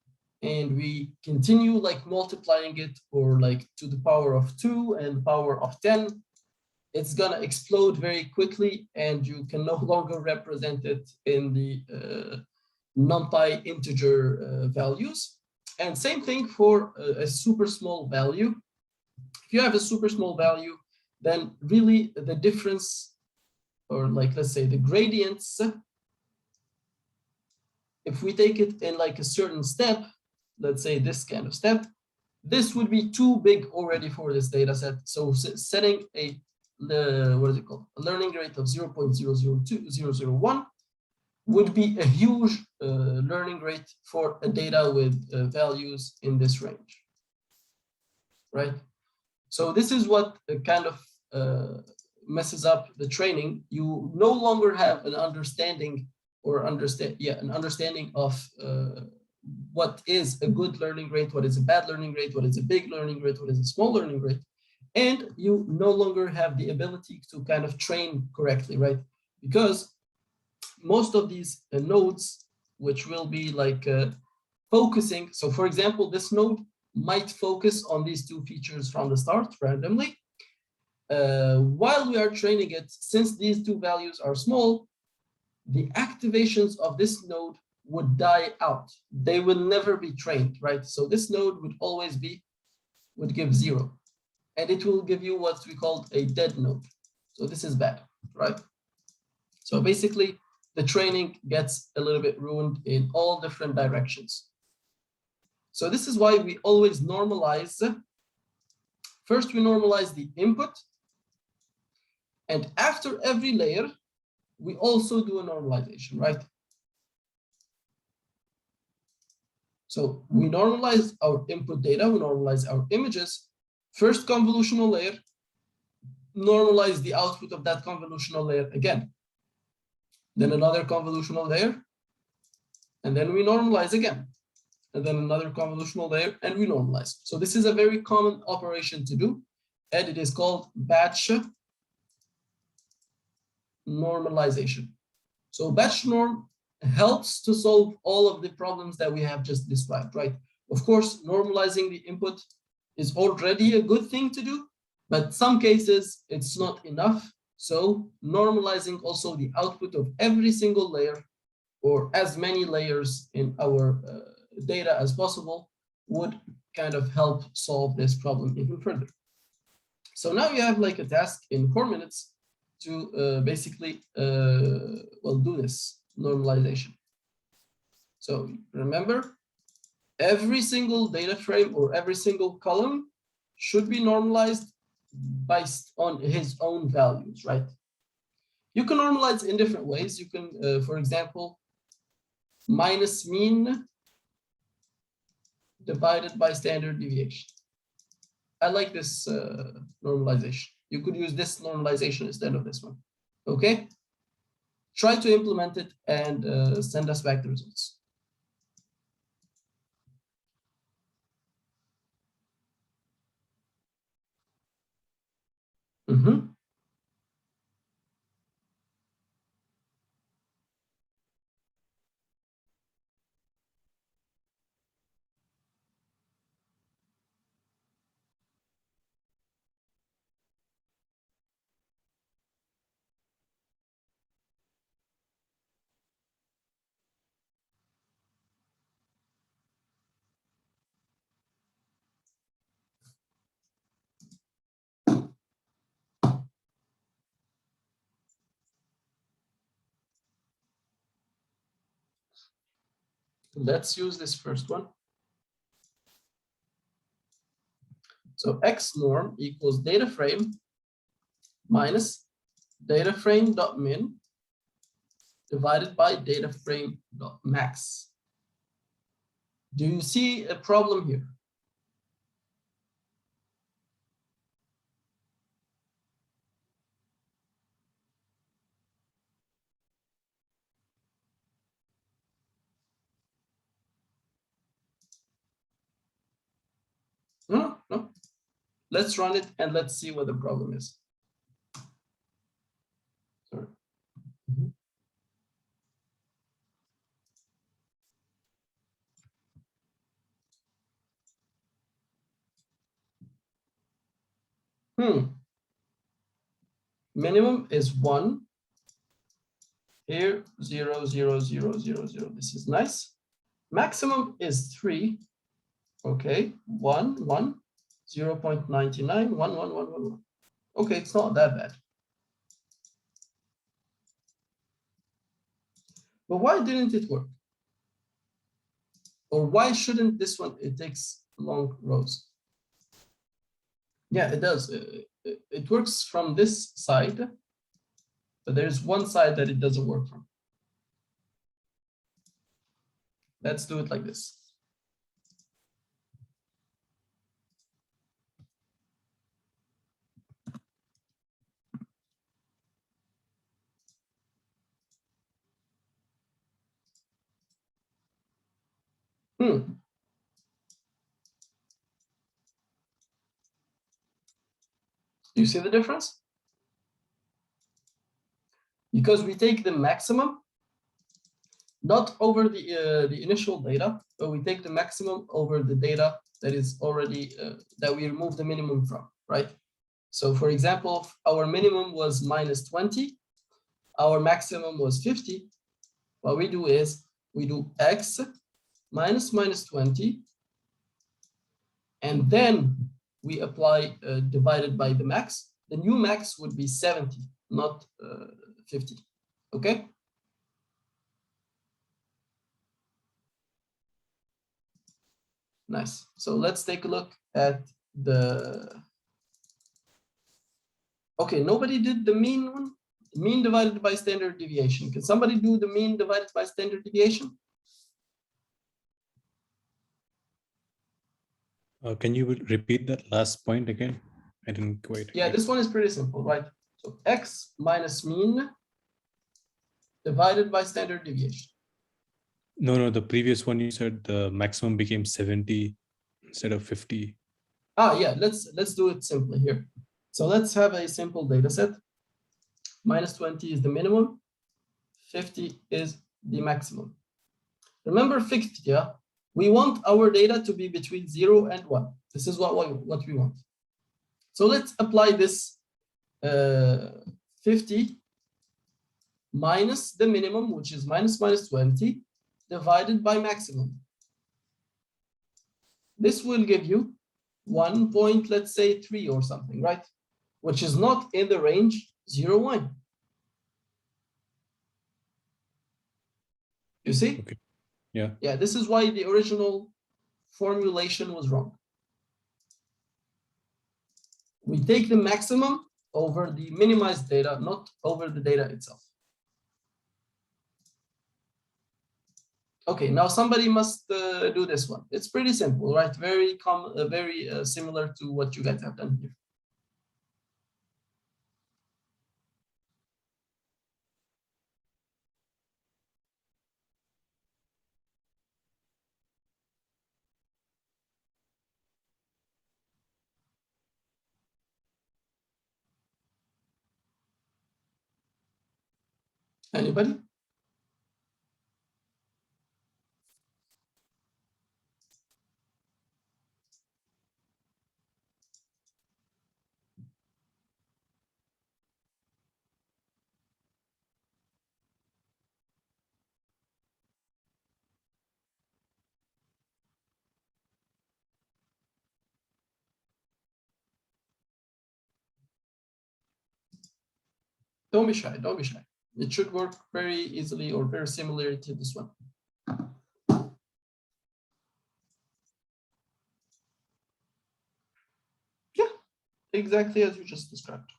and we continue like multiplying it, or like to the power of 2 and the power of 10, it's gonna explode very quickly, and you can no longer represent it in the NumPy integer values. And same thing for a super small value. If you have a super small value, then really the difference, or like, let's say the gradients, if we take it in like a certain step, let's say this kind of step, this would be too big already for this data set. So setting a, what is it called? A learning rate of 0.002001 would be a huge learning rate for a data with values in this range, right? So this is what kind of messes up the training. You no longer have an understanding, or an understanding of what is a good learning rate, what is a bad learning rate, what is a big learning rate, what is a small learning rate. And you no longer have the ability to kind of train correctly, right? Because most of these nodes, which will be like focusing, so for example, this node might focus on these two features from the start randomly. While we are training it, since these two values are small, the activations of this node would die out. They will never be trained, right? So this node would always would give 0. And it will give you what we call a dead node. So this is bad, right? So basically, the training gets a little bit ruined in all different directions. So this is why we always normalize. First, we normalize the input. And after every layer, we also do a normalization, right? So we normalize our input data, we normalize our images. First convolutional layer, normalize the output of that convolutional layer again. Then another convolutional layer, and then we normalize again. And then another convolutional layer, and we normalize. So this is a very common operation to do, and it is called batch normalization. So batch norm helps to solve all of the problems that we have just described, right? Of course, normalizing the input is already a good thing to do, but some cases it's not enough. So normalizing also the output of every single layer, or as many layers in our data as possible, would kind of help solve this problem even further. So now you have like a task in 4 minutes to basically, well, do this normalization. So remember, every single data frame or every single column should be normalized based on his own values, right? You can normalize in different ways. You can, for example, minus mean divided by standard deviation. I like this normalization. You could use this normalization instead of this one. Okay? Try to implement it and send us back the results. Mm-hmm. Let's use this first one. So X norm equals data frame minus data frame dot min divided by data frame dot max. Do you see a problem here? No, no. Let's run it and let's see what the problem is. Sorry. Minimum is 1. Here, 0, 0, 0, 0, 0. This is nice. Maximum is 3. Okay, 1, 1, 0 0.99, 1, 1, 1, 1, 1. Okay, it's not that bad. But why didn't it work? Or why shouldn't this one, it takes long rows? Yeah, it does. It works from this side, but there's one side that it doesn't work from. Let's do it like this. You see the difference? Because we take the maximum, not over the initial data, but we take the maximum over the data that is already, that we remove the minimum from, right? So for example, our minimum was -20, our maximum was 50. What we do is we do x minus -20, and then we apply divided by the max. The new max would be 70, not 50. Okay. Nice. So let's take a look at the. Okay, nobody did the mean one. Mean divided by standard deviation. Can somebody do the mean divided by standard deviation?
Can you repeat that last point again? I didn't quite.
Yeah, this one is pretty simple, right? So x minus mean divided by standard deviation.
No, the previous one you said the maximum became 70 instead of 50.
Ah, yeah, let's do it simply here. So let's have a simple data set. -20 is the minimum, 50 is the maximum. Remember fixed, yeah? We want our data to be between 0 and 1. This is what we want. So let's apply this 50 minus the minimum, which is -20, divided by maximum. This will give you 1 point, let's say 3 or something, right? Which is not in the range 0, 1. You see?
Okay. Yeah.
Yeah, this is why the original formulation was wrong. We take the maximum over the minimized data, not over the data itself. Okay, now somebody must do this one. It's pretty simple, right? Very common, very similar to what you guys have done here. Anybody? Don't be shy, don't be shy. It should work very easily or very similar to this one. Yeah, exactly as you just described.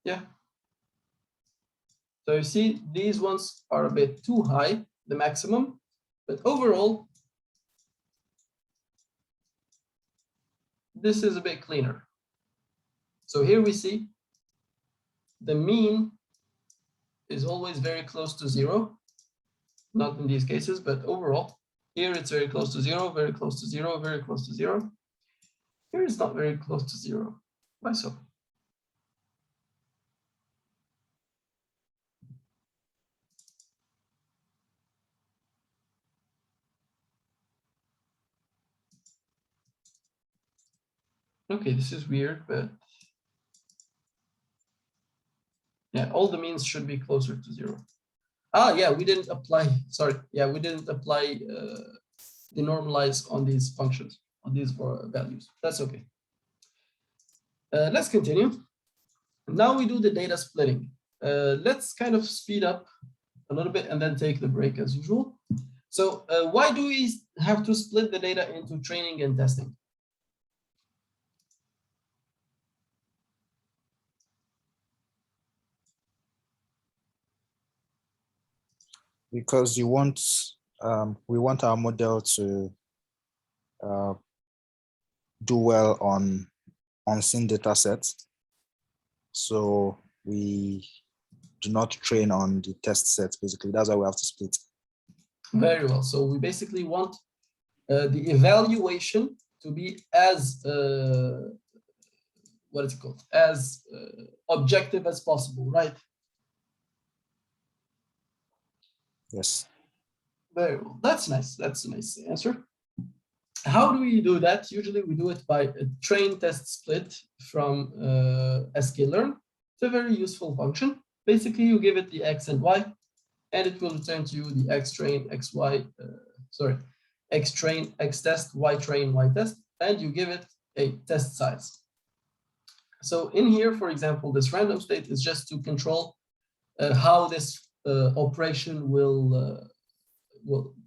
Yeah. So you see, these ones are a bit too high, the maximum, but overall, this is a bit cleaner. So here we see the mean is always very close to 0. Not in these cases, but overall, here it's very close to 0, very close to 0, very close to 0. Here it's not very close to 0. Why so? Okay, this is weird, but yeah, all the means should be closer to 0. Ah, yeah, we didn't apply, sorry. Yeah, we didn't apply the normalize on these functions, on these values. That's okay. Let's continue. Now we do the data splitting. Let's kind of speed up a little bit and then take the break as usual. So why do we have to split the data into training and testing?
Because you want we want our model to do well on unseen data sets. So we do not train on the test sets, basically. That's why we have to split.
Very well. So we basically want the evaluation to be as, what is it called? As objective as possible, right?
Yes.
Very well. That's nice. That's a nice answer. How do we do that? Usually we do it by a train test split from sklearn. It's a very useful function. Basically, you give it the x and y, and it will return to you the x train, x train, x test, y train, y test, and you give it a test size. So in here, for example, this random state is just to control how this operation will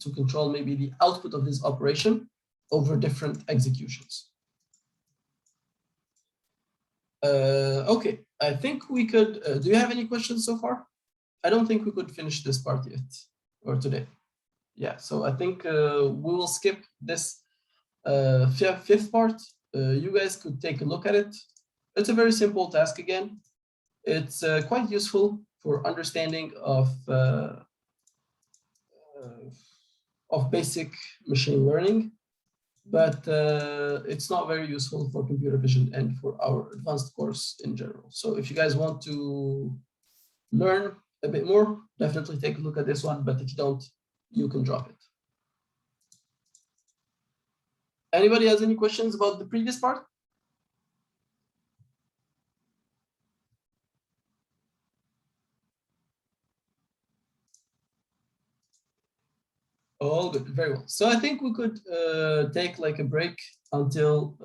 to control maybe the output of this operation over different executions. Okay, I think we could, do you have any questions so far? I don't think we could finish this part yet, or today. Yeah, so I think we will skip this fifth part. You guys could take a look at it. It's a very simple task again. It's quite useful for understanding of basic machine learning, but it's not very useful for computer vision and for our advanced course in general. So if you guys want to learn a bit more, definitely take a look at this one, but if you don't, you can drop it. Anybody has any questions about the previous part? All good, very well. So I think we could take like a break until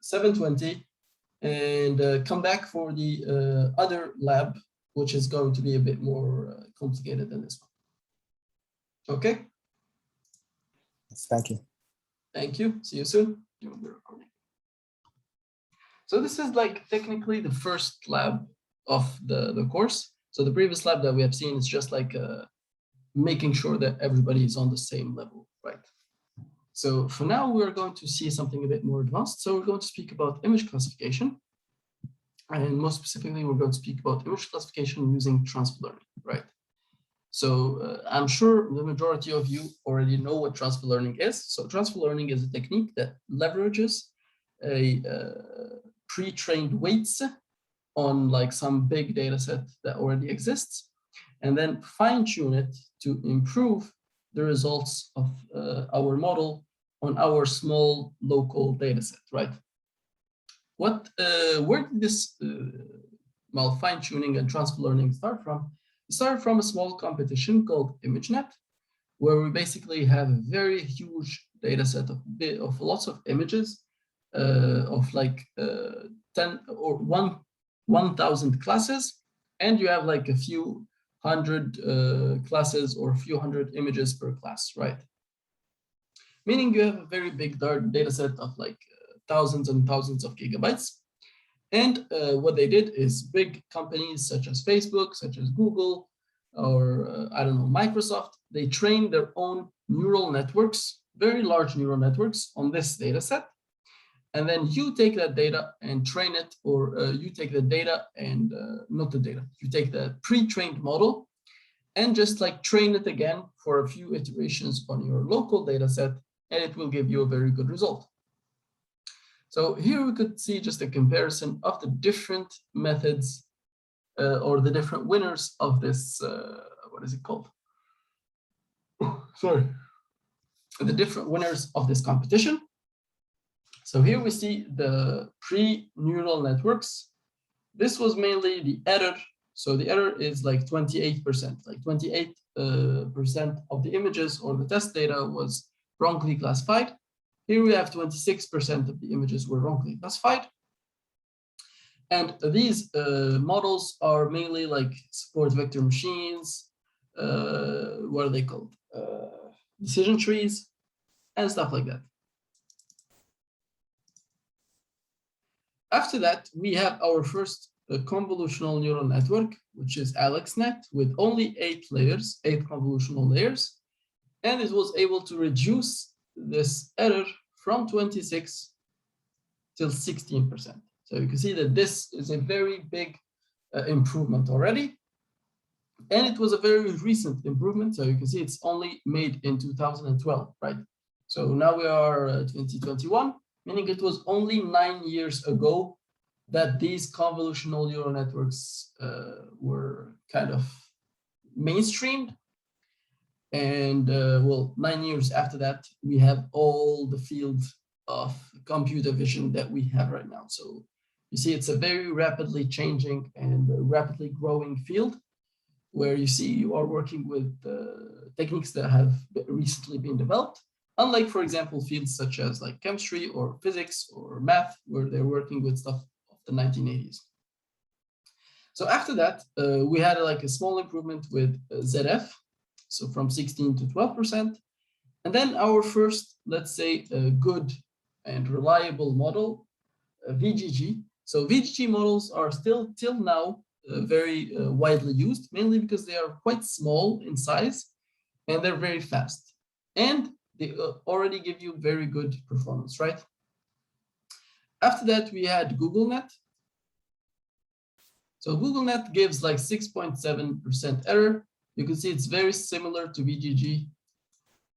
7:20 and come back for the other lab, which is going to be a bit more complicated than this one. Okay?
Thank you.
Thank you. See you soon. So this is like technically the first lab of the course. So the previous lab that we have seen is just like making sure that everybody is on the same level, right? So for now, we're going to see something a bit more advanced. So we're going to speak about image classification. And most specifically, we're going to speak about image classification using transfer learning, right? So I'm sure the majority of you already know what transfer learning is. So transfer learning is a technique that leverages a pre-trained weights on like some big data set that already exists, and then fine-tune it to improve the results of our model on our small local data set, right? Where did this fine-tuning and transfer learning start from? It started from a small competition called ImageNet, where we basically have a very huge data set of lots of images of like 10 or 1,000 classes, and you have like a few hundred classes or a few hundred images per class, right? Meaning you have a very big data set of like thousands and thousands of gigabytes. And what they did is big companies such as Facebook, such as Google, or I don't know, Microsoft, they trained their own neural networks, very large neural networks on this data set. And then you take that data and train it, or you take the data and not the data, you take the pre-trained model and just like train it again for a few iterations on your local data set, and it will give you a very good result. So here we could see just a comparison of the different methods or the different winners of this, what is it called? Sorry. The different winners of this competition. So here we see the pre-neural networks. This was mainly the error. So the error is like 28%, like 28% of the images or the test data was wrongly classified. Here we have 26% of the images were wrongly classified. And these models are mainly like support vector machines, what are they called? Decision trees and stuff like that. After that, we have our first convolutional neural network, which is AlexNet, with only 8 layers, 8 convolutional layers. And it was able to reduce this error from 26 till 16%. So you can see that this is a very big improvement already. And it was a very recent improvement. So you can see it's only made in 2012, right? So now we are 2021, meaning it was only 9 years ago that these convolutional neural networks were kind of mainstreamed. And well, 9 years after that, we have all the field of computer vision that we have right now. So you see, it's a very rapidly changing and rapidly growing field where you see you are working with techniques that have recently been developed. Unlike, for example, fields such as like chemistry or physics or math, where they're working with stuff of the 1980s. So after that, we had like a small improvement with ZF. So from 16 to 12%. And then our first, let's say, good and reliable model, VGG. So VGG models are still till now very widely used, mainly because they are quite small in size and they're very fast. And they already give you very good performance, right? After that, we had GoogleNet. So GoogleNet gives like 6.7% error. You can see it's very similar to VGG,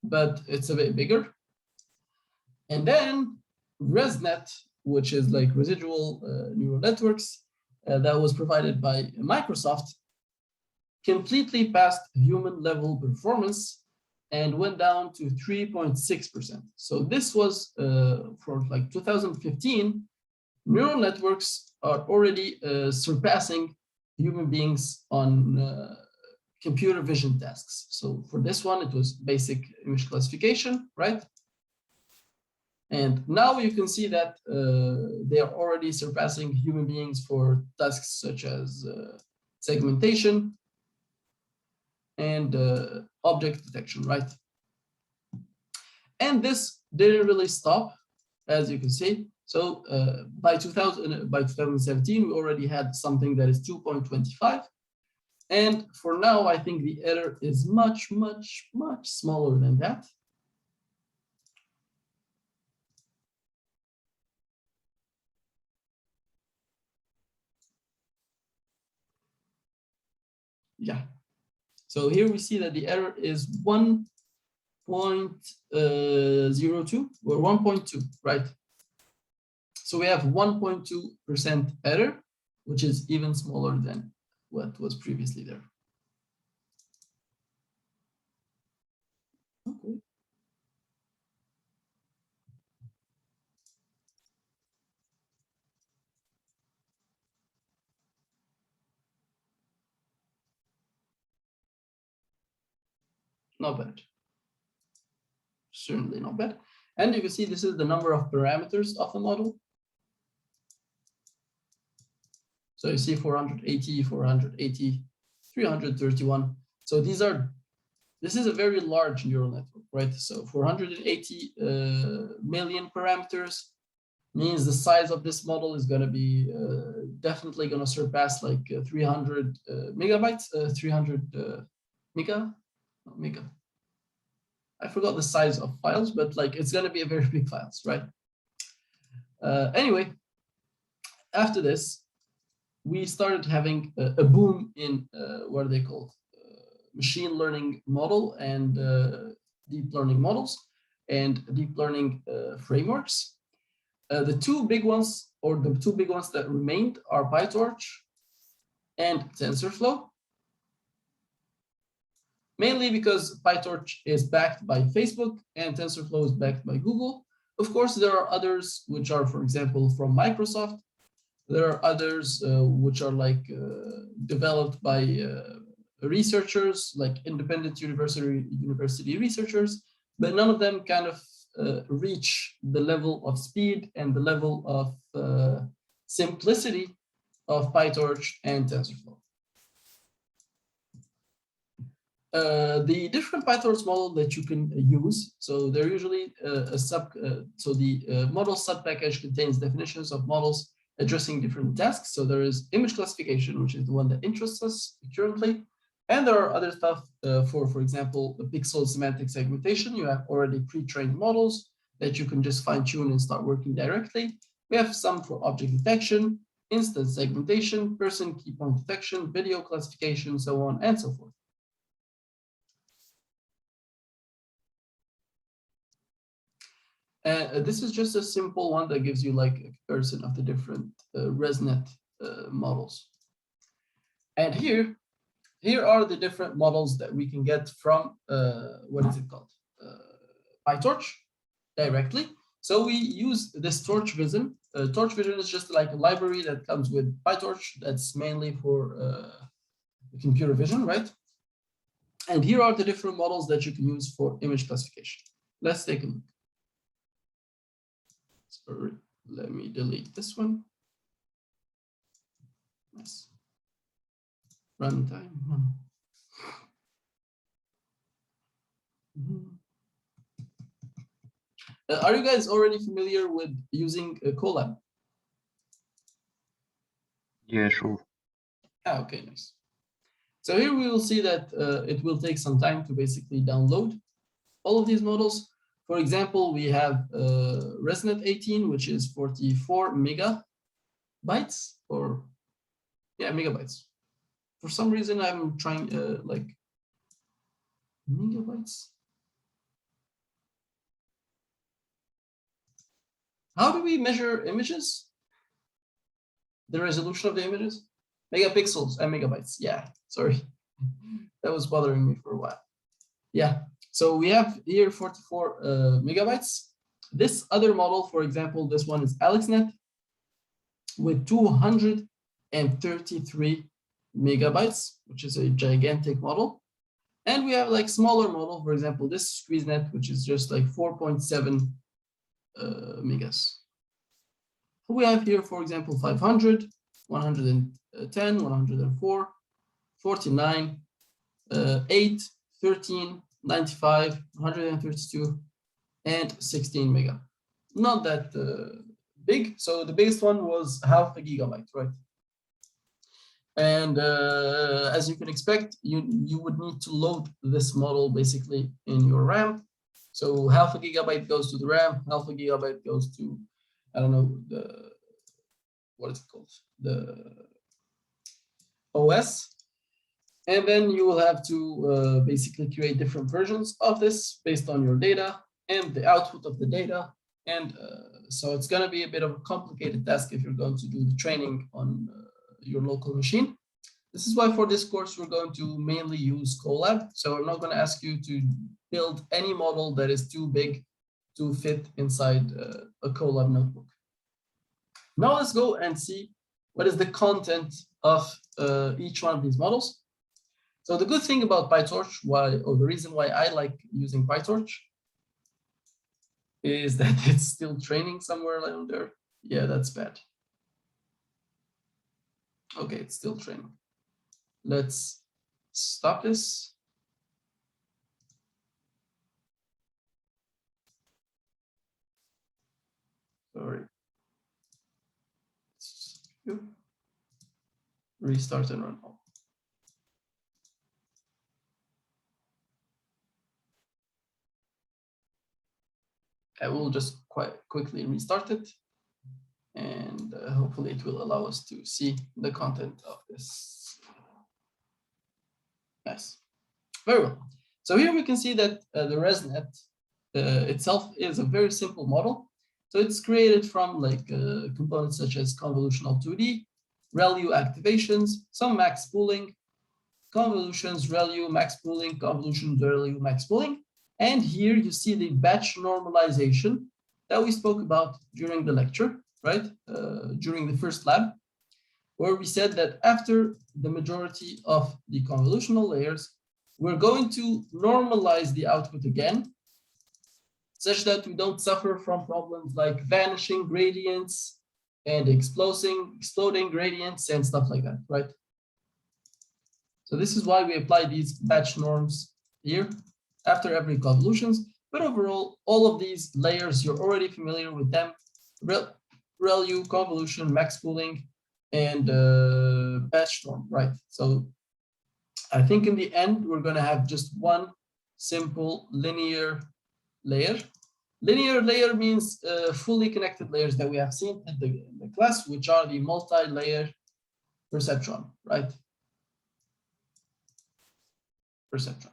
but it's a bit bigger. And then ResNet, which is like residual neural networks that was provided by Microsoft, completely passed human level performance and went down to 3.6%. So this was for like 2015, neural networks are already surpassing human beings on computer vision tasks. So for this one, it was basic image classification, right? And now you can see that they are already surpassing human beings for tasks such as segmentation and object detection, right? And this didn't really stop, as you can see. So by 2017, we already had something that is 2.25. And for now, I think the error is much, much, much smaller than that. Yeah. So here we see that the error is 1.02 or 1.2, right? So we have 1.2% error, which is even smaller than what was previously there. Okay. Not bad. Certainly not bad. And you can see this is the number of parameters of the model. So you see 480, 480, 331. So this is a very large neural network, right? So 480 million parameters means the size of this model is going to be definitely going to surpass like 300 megabytes, 300 mega. I forgot the size of files, but like it's going to be a very big files, right? Anyway, after this, we started having a boom in what are they called? Machine learning model and deep learning models and deep learning frameworks. The two big ones, or the two big ones that remained, are PyTorch and TensorFlow. Mainly because PyTorch is backed by Facebook and TensorFlow is backed by Google. Of course, there are others which are, for example, from Microsoft. There are others which are like developed by researchers, like independent university researchers, but none of them kind of reach the level of speed and the level of simplicity of PyTorch and TensorFlow. The different PyTorch model that you can use, so they're usually so the model subpackage contains definitions of models addressing different tasks. So there is image classification, which is the one that interests us currently. And there are other stuff for example, the pixel semantic segmentation. You have already pre-trained models that you can just fine tune and start working directly. We have some for object detection, instance segmentation, person key point detection, video classification, so on and so forth. And this is just a simple one that gives you like a comparison of the different ResNet models. And here are the different models that we can get from, what is it called? PyTorch directly. So we use this Torch Vision. Torch Vision is just like a library that comes with PyTorch that's mainly for computer vision, right? And here are the different models that you can use for image classification. Let's take a look. Sorry, let me delete this one. Nice. Runtime. Are you guys already familiar with using Colab?
Yeah, sure.
Ah, okay, nice. So here we will see that it will take some time to basically download all of these models. For example, we have ResNet 18, which is 44 megabytes, or yeah, megabytes. For some reason, I'm trying like megabytes. How do we measure images? The resolution of the images? Megapixels and megabytes. Yeah, sorry. That was bothering me for a while. Yeah, so we have here 44 megabytes. This other model, for example, this one is AlexNet with 233 megabytes, which is a gigantic model. And we have like smaller model, for example, this SqueezeNet, which is just like 4.7 megas. We have here, for example, 500, 110, 104, 49, 8, 13, 95, 132, and 16 mega. Not that big. So the biggest one was half a gigabyte, right? And as you can expect, you would need to load this model basically in your RAM. So half a gigabyte goes to the RAM, half a gigabyte goes to, I don't know, what is it called? The OS. And then you will have to basically create different versions of this based on your data and the output of the data. And so it's going to be a bit of a complicated task if you're going to do the training on your local machine. This is why for this course, we're going to mainly use Colab. So I'm not going to ask you to build any model that is too big to fit inside a Colab notebook. Now let's go and see what is the content of each one of these models. So the good thing about PyTorch, or the reason why I like using PyTorch, is that it's still training somewhere around there. Yeah, that's bad. Okay, it's still training. Let's stop this. Sorry. restart and run all. I will just quite quickly restart it, and hopefully it will allow us to see the content of this. Nice, very well. So here we can see that the ResNet itself is a very simple model. So it's created from like components such as convolutional 2D, ReLU activations, some max pooling, convolutions, ReLU, max pooling, convolution, ReLU, max pooling. And here you see the batch normalization that we spoke about during the lecture, right? During the first lab, where we said that after the majority of the convolutional layers, we're going to normalize the output again, such that we don't suffer from problems like vanishing gradients and exploding gradients and stuff like that, right? So this is why we apply these batch norms here after every convolutions. But overall, all of these layers, you're already familiar with them. ReLU, convolution, max pooling, and batch norm, right? So I think in the end, we're going to have just one simple linear layer. Linear layer means fully connected layers that we have seen in the class, which are the multi-layer perceptron, right? Perceptron.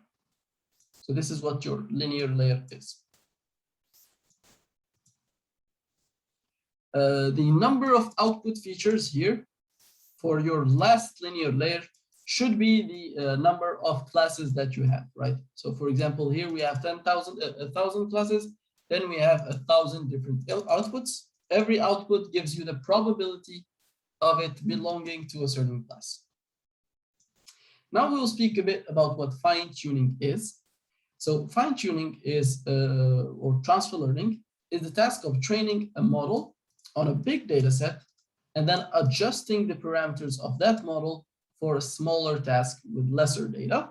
So this is what your linear layer is. The number of output features here for your last linear layer should be the number of classes that you have, right? So for example, here we have 1,000 classes, then we have 1,000 different outputs. Every output gives you the probability of it belonging to a certain class. Now we'll speak a bit about what fine-tuning is. So fine-tuning is, or transfer learning, is the task of training a model on a big data set and then adjusting the parameters of that model for a smaller task with lesser data.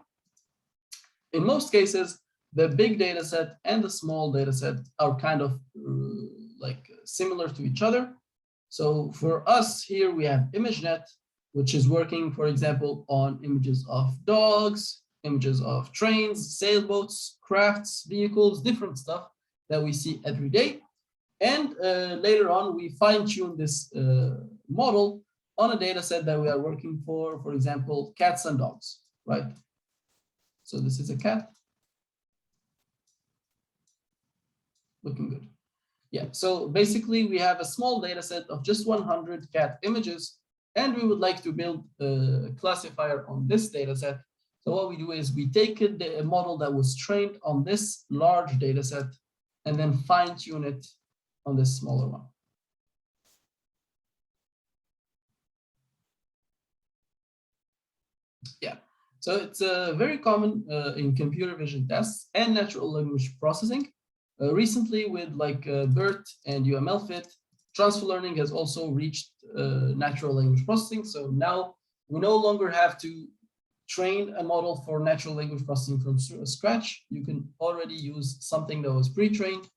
In most cases, the big data set and the small data set are kind of like similar to each other. So for us here, we have ImageNet, which is working, for example, on images of dogs, images of trains, sailboats, crafts, vehicles, different stuff that we see every day. And later on, we fine-tune this model on a data set that we are working for example, cats and dogs, right? So this is a cat. Looking good. Yeah, so basically we have a small data set of just 100 cat images, and we would like to build a classifier on this data set. So what we do is we take a model that was trained on this large data set and then fine-tune it on this smaller one. Yeah, so it's very common in computer vision tests and natural language processing. Recently with like BERT and UML-FIT, transfer learning has also reached natural language processing. So now we no longer have to train a model for natural language processing from scratch. You can already use something that was pre-trained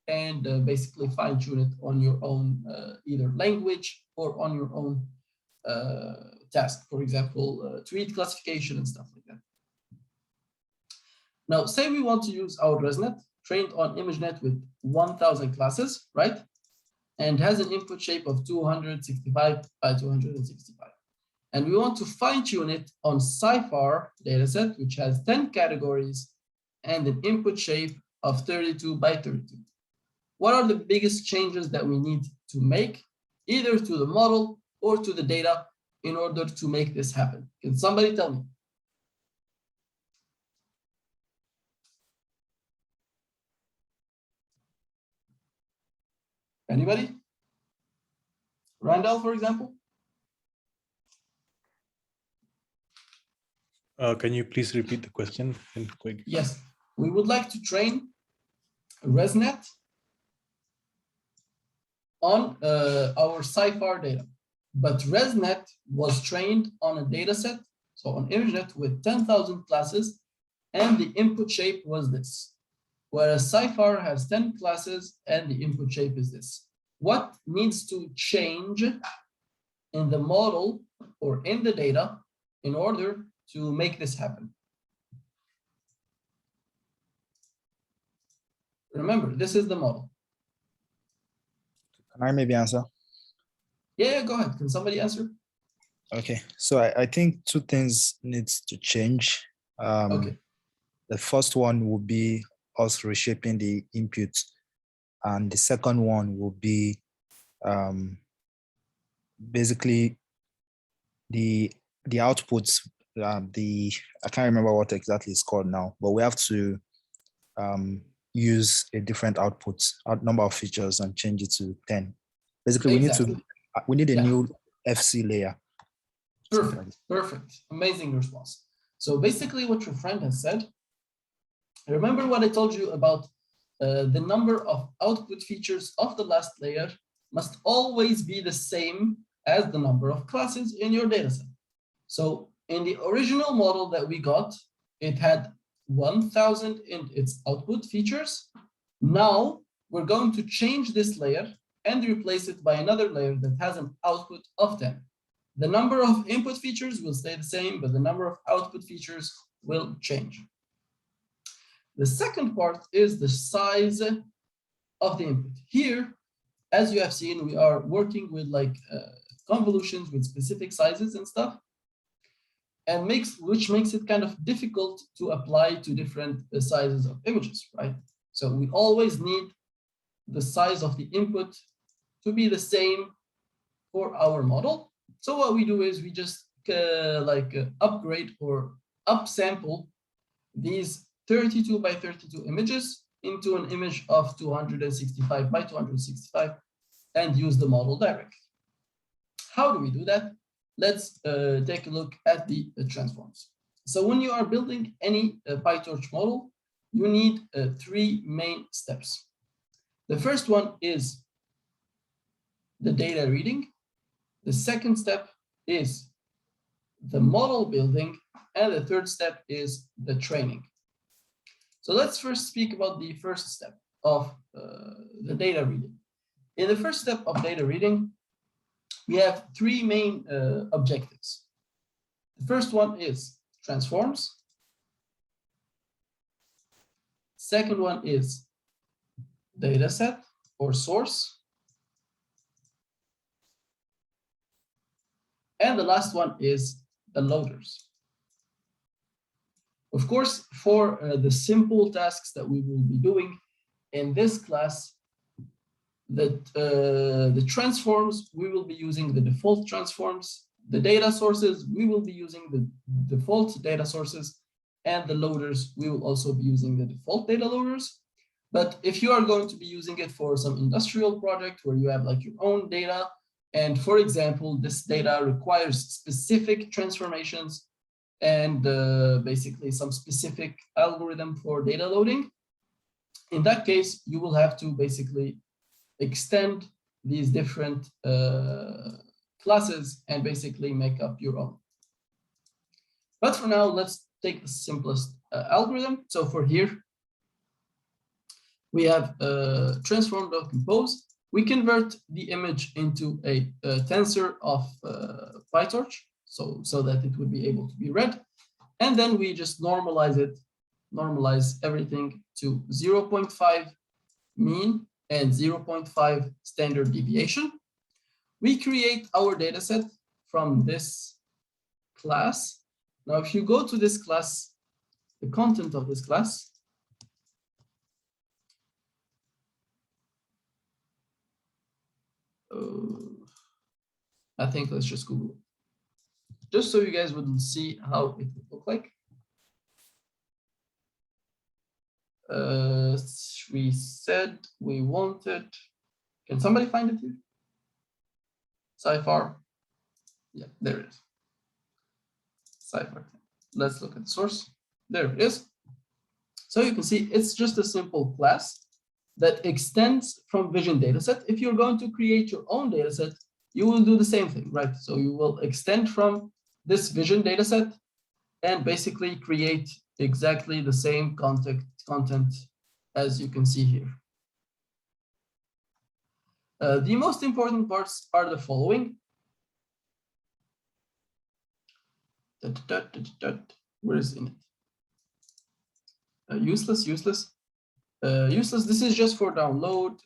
and basically fine-tune it on your own either language or on your own task, for example, tweet classification and stuff like that. Now, say we want to use our ResNet trained on ImageNet with 1,000 classes, right? And has an input shape of 265 by 265. And we want to fine-tune it on CIFAR dataset, which has 10 categories and an input shape of 32 by 32. What are the biggest changes that we need to make, either to the model or to the data, in order to make this happen? Can somebody tell me? Anybody? Randall, for example?
Can you please repeat the question?
Yes, we would like to train ResNet on our CIFAR data, but ResNet was trained on a data set, so on ImageNet with 10,000 classes, and the input shape was this, whereas CIFAR has 10 classes and the input shape is this. What needs to change in the model or in the data in order to make this happen? Remember, this is the model.
Can I maybe answer?
Yeah, go ahead. Can somebody answer?
Okay, so I think two things needs to change.
Okay.
The first one will be us reshaping the input, and the second one will be basically the outputs. I can't remember what exactly it's called now, but we have to use a different output number of features and change it to 10. Basically,
Exactly.
we need a
Yeah.
new FC layer.
Perfect, perfect, amazing response. So basically what your friend has said, remember what I told you about the number of output features of the last layer must always be the same as the number of classes in your dataset. So in the original model that we got, it had 1000 in its output features. Now we're going to change this layer and replace it by another layer that has an output of 10. The number of input features will stay the same, but the number of output features will change. The second part is the size of the input. Here, as you have seen, we are working with like convolutions with specific sizes and stuff, and which makes it kind of difficult to apply to different sizes of images, right? So we always need the size of the input to be the same for our model. So what we do is we just upgrade or upsample these 32 by 32 images into an image of 265 by 265 and use the model directly. How do we do that? Let's take a look at the transforms. So when you are building any PyTorch model, you need three main steps. The first one is the data reading. The second step is the model building, and the third step is the training. So let's first speak about the first step of the data reading. In the first step of data reading, we have three main objectives. The first one is transforms. Second one is dataset or source. And the last one is the loaders. Of course, for the simple tasks that we will be doing in this class, the transforms, we will be using the default transforms. The data sources, we will be using the default data sources, and the loaders, we will also be using the default data loaders. But if you are going to be using it for some industrial project where you have like your own data, and for example, this data requires specific transformations and basically some specific algorithm for data loading, in that case, you will have to basically extend these different classes and basically make up your own. But for now, let's take the simplest algorithm. So for here, we have transform.compose. We convert the image into a tensor of PyTorch, so that it would be able to be read. And then we just normalize everything to 0.5 mean and 0.5 standard deviation. We create our data set from this class. Now, if you go to this class, the content of this class, I think let's just Google it, just so you guys would see how it would look like. We said we wanted, can somebody find it here? Cypher, yeah, there it is. Cypher, let's look at the source. There it is. So you can see it's just a simple class that extends from Vision dataset. If you're going to create your own dataset, you will do the same thing, right? So you will extend from this Vision dataset and basically create exactly the same content as you can see here. The most important parts are the following. Where is in it? Useless. Useless. This is just for download.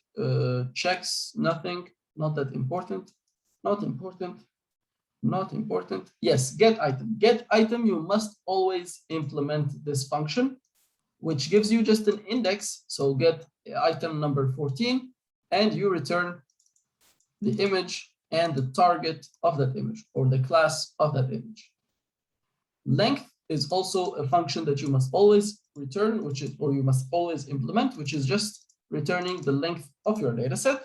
Checks, nothing, not that important. Not important. Not important. Yes, get item. Get item, you must always implement this function, which gives you just an index. So get item number 14, and you return the image and the target of that image, or the class of that image. Length is also a function that you must always return, which is, or you must always implement, which is just returning the length of your data set.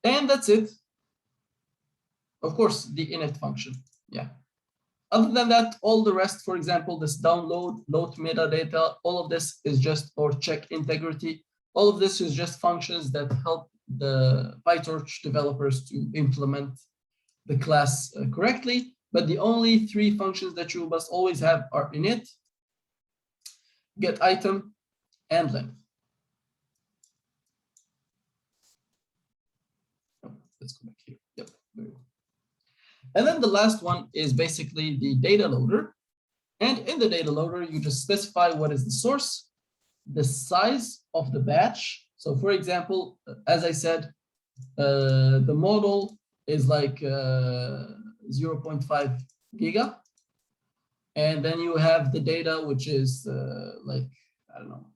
And that's it. Of course, the init function. Yeah. Other than that, all the rest, for example, this download, load metadata, all of this is just, or check integrity. All of this is just functions that help the PyTorch developers to implement the class correctly. But the only three functions that you must always have are init, get item, and length. Oh, let's go back here. Yep, very well. And then the last one is basically the data loader. And in the data loader, you just specify what is the source, the size of the batch. So for example, as I said, the model is like 0.5 giga. And then you have the data, which is like, I don't know,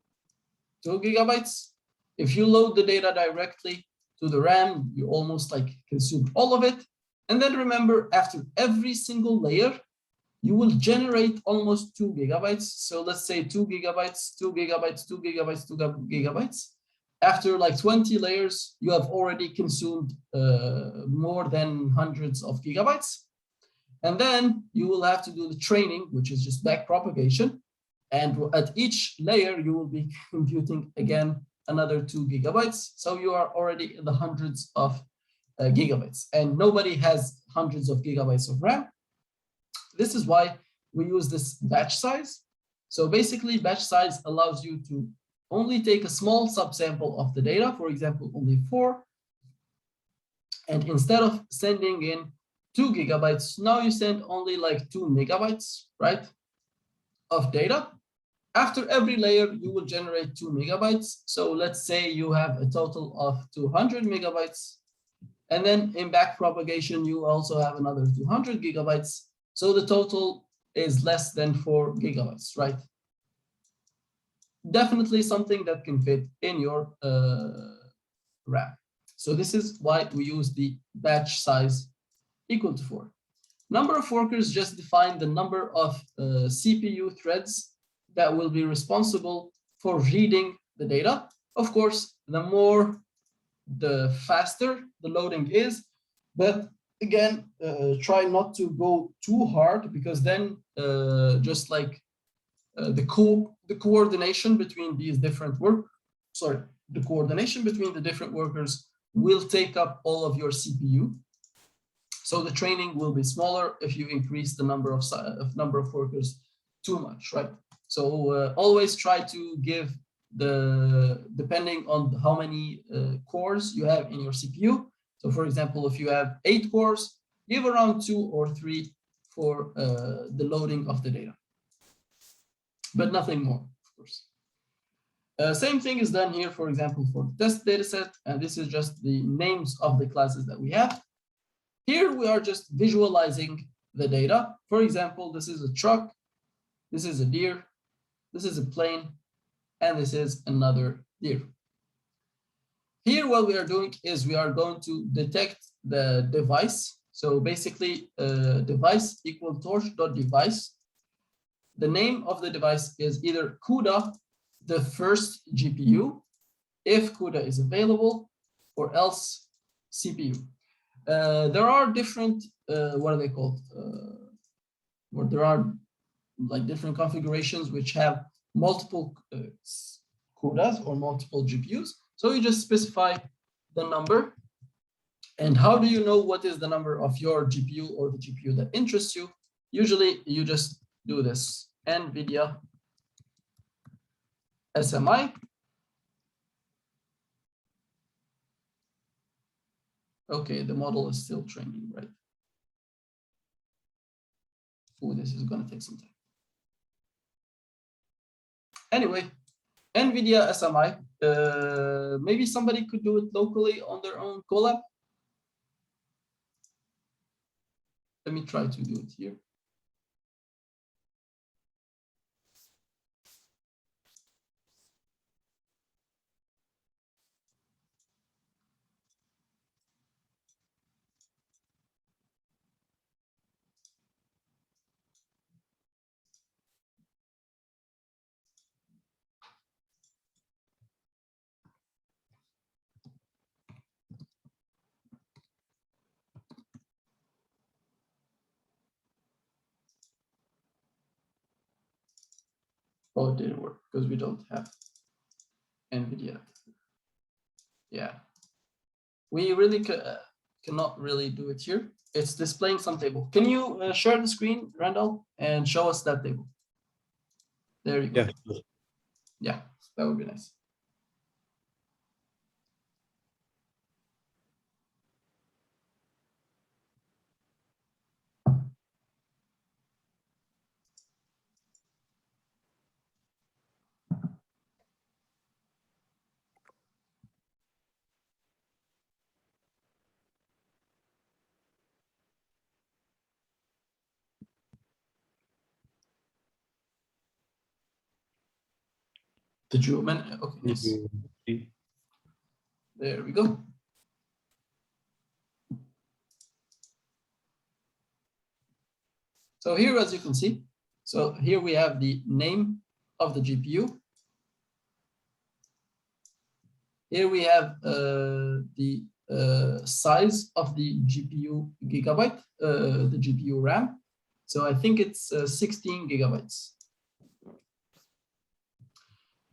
2 gigabytes. If you load the data directly to the RAM, you almost like consume all of it. And then remember, after every single layer, you will generate almost 2 gigabytes. So let's say 2 gigabytes, 2 gigabytes, 2 gigabytes, 2 gigabytes. After like 20 layers, you have already consumed more than hundreds of gigabytes. And then you will have to do the training, which is just back propagation. And at each layer, you will be computing again another 2 gigabytes. So you are already in the hundreds of gigabytes, and nobody has hundreds of gigabytes of RAM. This is why we use this batch size. So basically, batch size allows you to only take a small subsample of the data, for example, only 4. And instead of sending in 2 gigabytes, now you send only like 2 megabytes, right, of data. After every layer, you will generate 2 megabytes. So let's say you have a total of 200 megabytes. And then in back propagation, you also have another 200 gigabytes. So the total is less than 4 gigabytes, right? Definitely something that can fit in your RAM. So this is why we use the batch size equal to 4. Number of workers just define the number of CPU threads that will be responsible for reading the data. Of course, the faster the loading is, but again, try not to go too hard, because then just like the coordination between these different the coordination between the different workers will take up all of your CPU. So the training will be smaller if you increase the number of workers too much, right? So always try to give depending on how many cores you have in your CPU. So for example, if you have 8 cores, give around 2 or 3 for the loading of the data, but nothing more, of course. Same thing is done here, for example, for the test dataset, and this is just the names of the classes that we have. Here we are just visualizing the data. For example, this is a truck, this is a deer, this is a plane, and this is another deer. Here, what we are doing is we are going to detect the device. So basically, device equal torch.device. The name of the device is either CUDA, the first GPU, if CUDA is available, or else CPU. There are different, what are they called? There are like different configurations which have multiple CUDAs or multiple GPUs. So you just specify the number. And how do you know what is the number of your GPU or the GPU that interests you? Usually you just do this, NVIDIA SMI. Okay, the model is still training, right? Oh, this is going to take some time. Anyway, NVIDIA SMI, maybe somebody could do it locally on their own Colab. Let me try to do it here. Oh, it didn't work because we don't have NVIDIA. Yeah, we really cannot really do it here. It's displaying some table. Can you share the screen, Randall, and show us that table? There you go.
Yeah.
Yeah, that would be nice. Did you amend? Okay, yes. There we go. So here, as you can see, so here we have the name of the GPU. Here we have the size of the GPU gigabyte, the GPU RAM. So I think it's 16 gigabytes.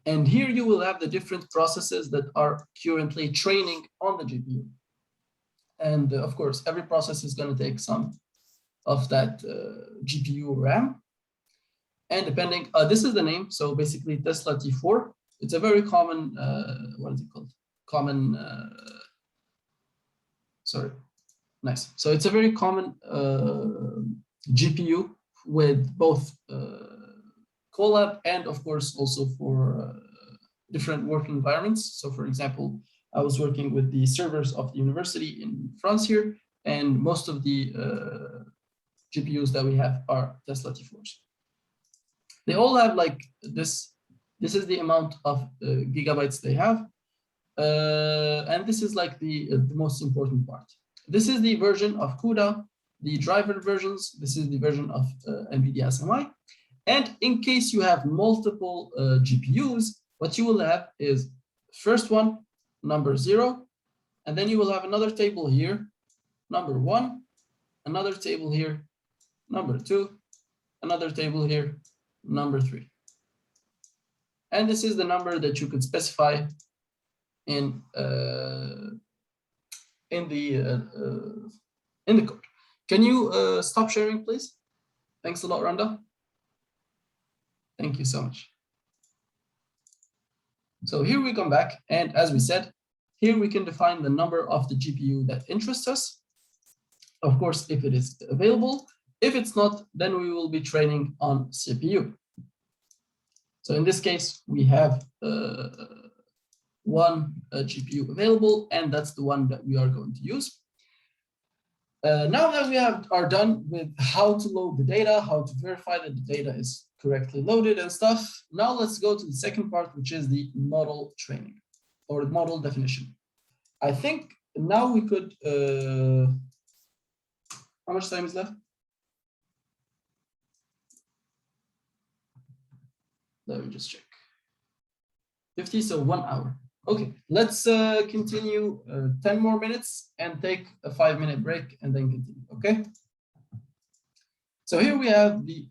And here you will have the different processes that are currently training on the GPU. And of course, every process is going to take some of that GPU RAM. And depending, this is the name. So basically Tesla T4, it's a very common, what is it called? Common, sorry, nice. So it's a very common GPU with both Colab and of course also for different work environments. So for example, I was working with the servers of the university in France here, and most of the GPUs that we have are Tesla T4s. They all have like this. This is the amount of gigabytes they have. And this is like the most important part. This is the version of CUDA, the driver versions. This is the version of NVIDIA SMI. And in case you have multiple GPUs, what you will have is first one, number 0, and then you will have another table here, number 1, another table here, number 2, another table here, number 3. And this is the number that you could specify in the code. Can you stop sharing, please? Thanks a lot, Randa. Thank you so much. So here we come back, and as we said, here we can define the number of the GPU that interests us. Of course, if it is available. If it's not, then we will be training on CPU. So in this case, we have one GPU available, and that's the one that we are going to use. Now that we are done with how to load the data, how to verify that the data is correctly loaded and stuff, now let's go to the second part, which is the model training or model definition. I think now we could, how much time is left? Let me just check. 50, so 1 hour. Okay, let's continue 10 more minutes and take a 5-minute break and then continue, okay? So here we have the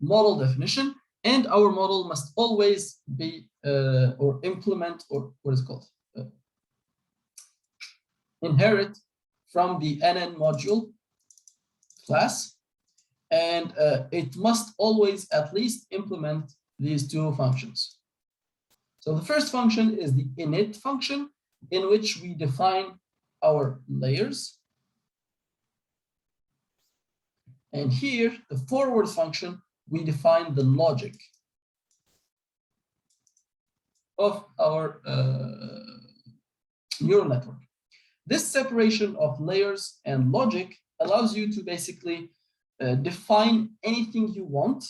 model definition, and our model must always be or implement, or what is it called? Inherit from the NN module class, and it must always at least implement these two functions. So the first function is the init function, in which we define our layers. And here, the forward function, we define the logic of our neural network. This separation of layers and logic allows you to basically define anything you want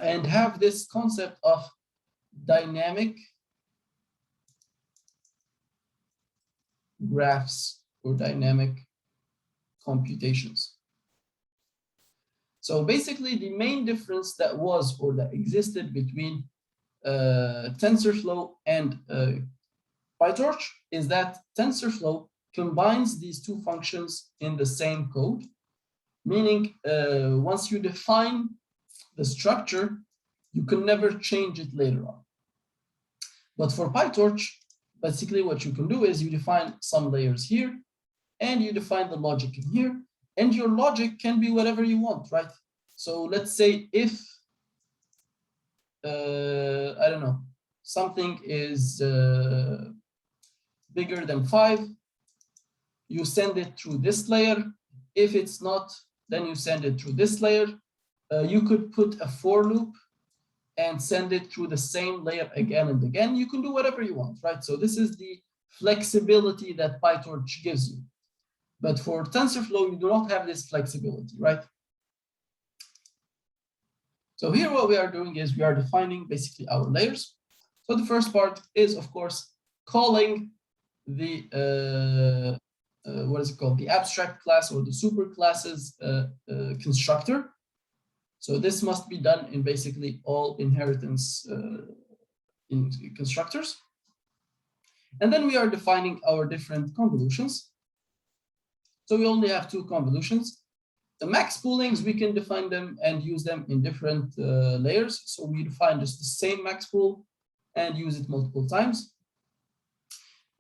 and have this concept of dynamic graphs or dynamic computations. So basically the main difference that was or that existed between TensorFlow and PyTorch is that TensorFlow combines these two functions in the same code, meaning once you define the structure, you can never change it later on. But for PyTorch, basically what you can do is you define some layers here, and you define the logic in here, and your logic can be whatever you want, right? So let's say if, I don't know, something is bigger than 5, you send it through this layer. If it's not, then you send it through this layer. You could put a for loop and send it through the same layer again and again. You can do whatever you want, right? So this is the flexibility that PyTorch gives you. But for TensorFlow, you do not have this flexibility, right? So here what we are doing is we are defining basically our layers. So the first part is, of course, calling the, what is it called? The abstract class or the superclasses constructor. So this must be done in basically all inheritance in constructors. And then we are defining our different convolutions. So we only have 2 convolutions. The max poolings, we can define them and use them in different layers. So we define just the same max pool and use it multiple times.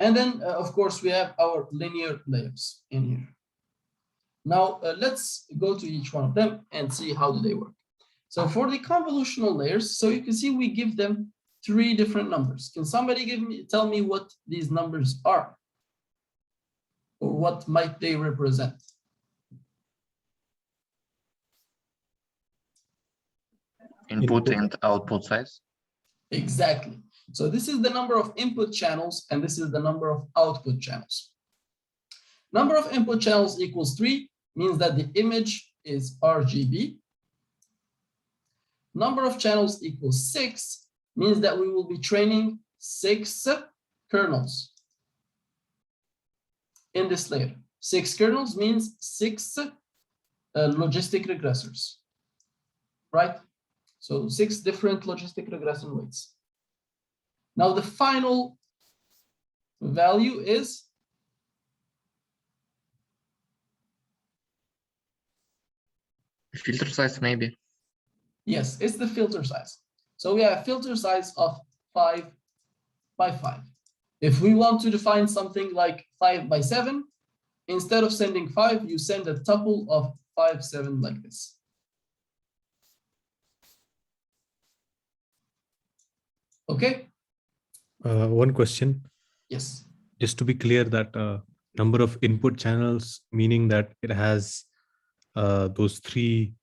And then, of course, we have our linear layers in here. Now, let's go to each one of them and see how do they work. So for the convolutional layers, so you can see we give them 3 different numbers. Can somebody tell me what these numbers are? Or what might they represent?
Input and output size.
Exactly. So this is the number of input channels, and this is the number of output channels. Number of input channels equals 3 means that the image is RGB. Number of channels equals 6 means that we will be training 6 kernels in this layer. 6 kernels means 6 logistic regressors, right? So 6 different logistic regression weights. Now the final value is
Filter size, maybe.
yes, it's the filter size. So we have a filter size of 5 by 5. If we want to define something like 5 by 7, instead of sending 5, you send a tuple of 5, 7 like this. Okay.
One question.
Yes.
Just to be clear, that number of input channels, meaning that it has those 3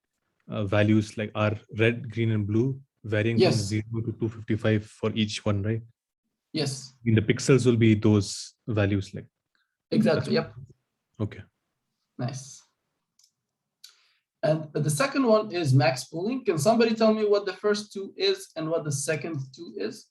values like are red, green, and blue, varying from
Yes.
0 to 255 for each one, right?
Yes.
In the pixels will be those values, like
Exactly. Yep.
okay.
Nice. And the second one is max pooling. Can somebody tell me what the first 2 is and what the second 2 is?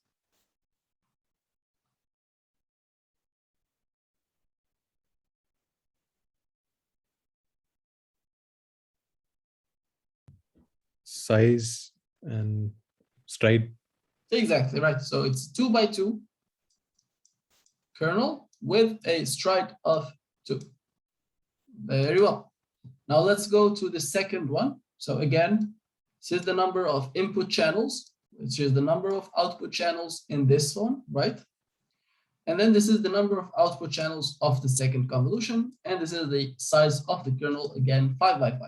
Size and stride.
Exactly right. So it's 2 by 2 kernel with a stride of 2. Very well. Now let's go to the second one. So again, this is the number of input channels, which is the number of output channels in this one, right? And then this is the number of output channels of the second convolution. And this is the size of the kernel, again, 5 by 5.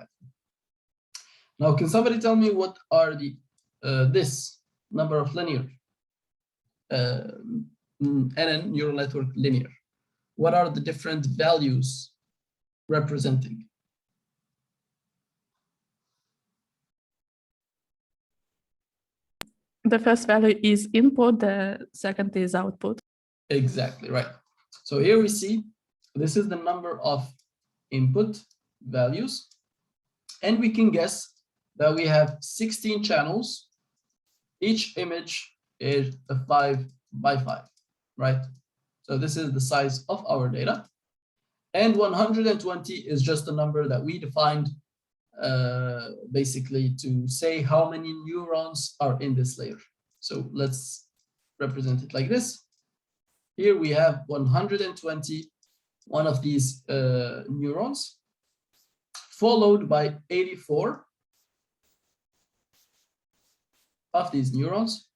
Now, can somebody tell me what are the this number of linear NN neural network linear? What are the different values representing?
The first value is input, the second is output.
Exactly, right. So here we see, this is the number of input values. And we can guess that we have 16 channels. Each image is a 5 by 5, right? So this is the size of our data. And 120 is just a number that we defined basically to say how many neurons are in this layer. So let's represent it like this. Here we have 120, one of these neurons, followed by 84 of these neurons.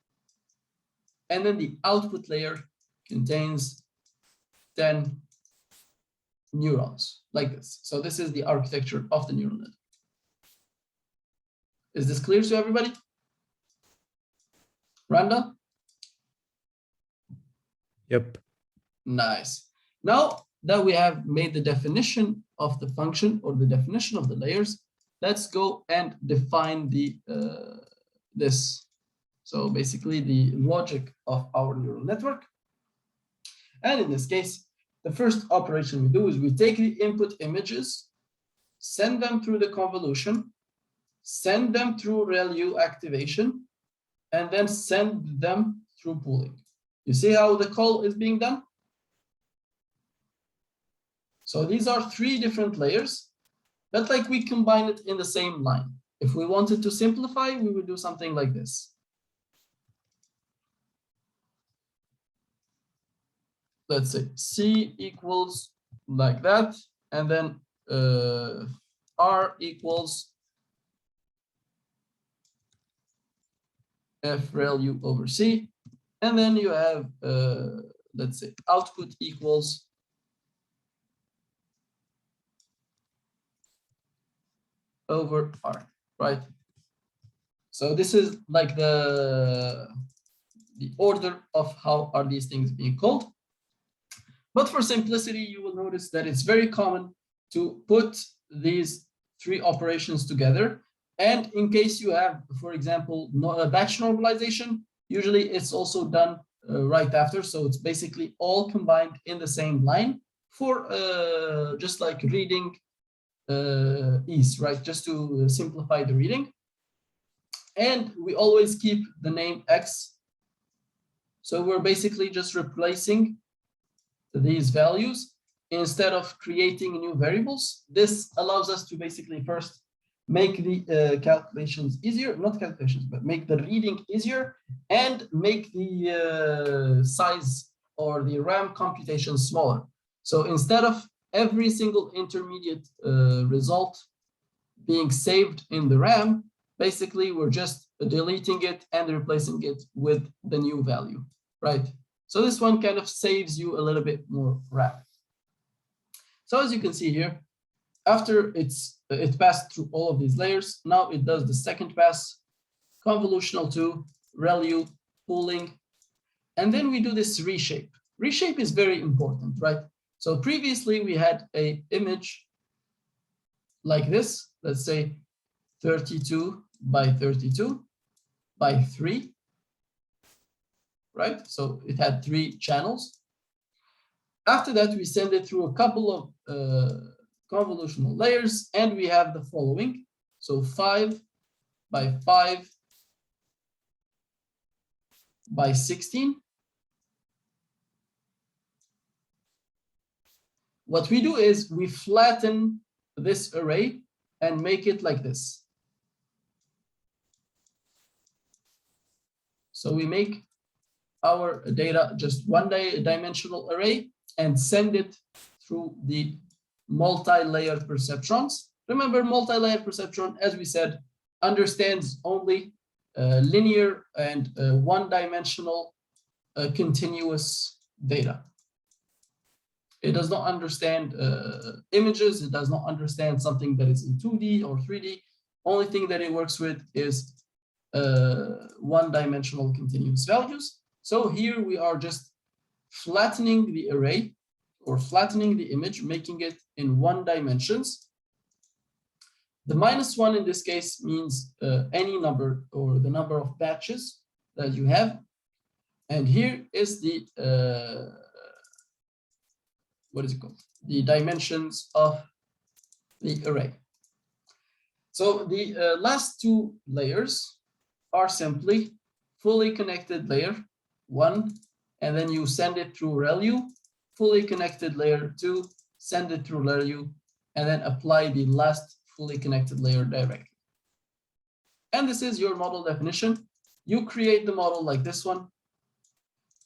And then the output layer contains 10 neurons like this. So this is the architecture of the neural net. Is this clear to everybody? Randa?
Yep.
Nice. Now that we have made the definition of the function or the definition of the layers, let's go and define the this. So basically the logic of our neural network. And in this case, the first operation we do is we take the input images, send them through the convolution, send them through ReLU activation, and then send them through pooling. You see how the call is being done? So these are 3 different layers, but like we combine it in the same line. If we wanted to simplify, we would do something like this. Let's say C equals like that, and then R equals F ReLU over C. And then you have, let's say, output equals over R, right? So this is like the order of how are these things being called. But for simplicity, you will notice that it's very common to put these 3 operations together. And in case you have, for example, a batch normalization, usually it's also done right after. So it's basically all combined in the same line for just like reading ease, right? Just to simplify the reading. And we always keep the name X. So we're basically just replacing these values instead of creating new variables. This allows us to basically first make the calculations easier, not calculations, but make the reading easier and make the size or the RAM computation smaller. So instead of every single intermediate result being saved in the RAM, basically we're just deleting it and replacing it with the new value, right? So this one kind of saves you a little bit more RAM. So as you can see here, after it passed through all of these layers, now it does the second pass, convolutional to ReLU, pooling, and then we do this reshape. Reshape is very important, right? So previously we had an image like this, let's say 32 by 32 by 3, right? So it had 3 channels. After that, we send it through a couple of convolutional layers, and we have the following. So 5 by 5 by 16. What we do is we flatten this array and make it like this. So we make our data just one-dimensional array and send it through the multi-layer perceptrons. Remember, multi-layer perceptron, as we said, understands only linear and one-dimensional continuous data. It does not understand images. It does not understand something that is in 2D or 3D. Only thing that it works with is one-dimensional continuous values. So here we are just flattening the array or flattening the image, making it in 1 dimensions. The -1 in this case means any number or the number of batches that you have. And here is the, what is it called? The dimensions of the array. So the last two layers are simply fully connected layer 1, and then you send it through ReLU, fully connected layer 2, send it through ReLU, and then apply the last fully connected layer directly. And this is your model definition. You create the model like this one,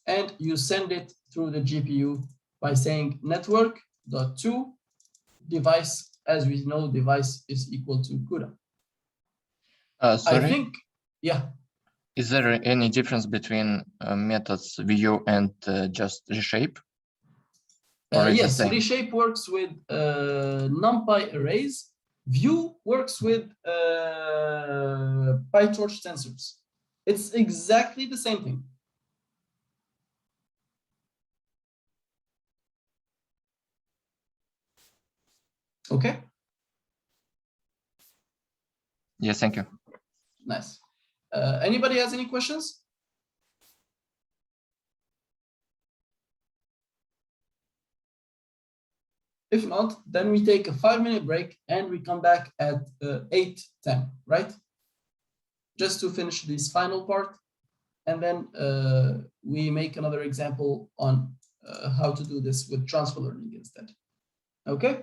and you send it through the GPU by saying network.to device. As we know, device is equal to CUDA.
Sorry,
I think, yeah.
is there any difference between methods view and just reshape? Or is it the
Yes,
same?
reshape works with NumPy arrays. View works with PyTorch sensors. It's exactly the same thing. Okay.
Yes, thank you.
Nice. Anybody has any questions? If not, then we take a 5-minute break and we come back at 8:10, right? Just to finish this final part. And then we make another example on how to do this with transfer learning instead. Okay?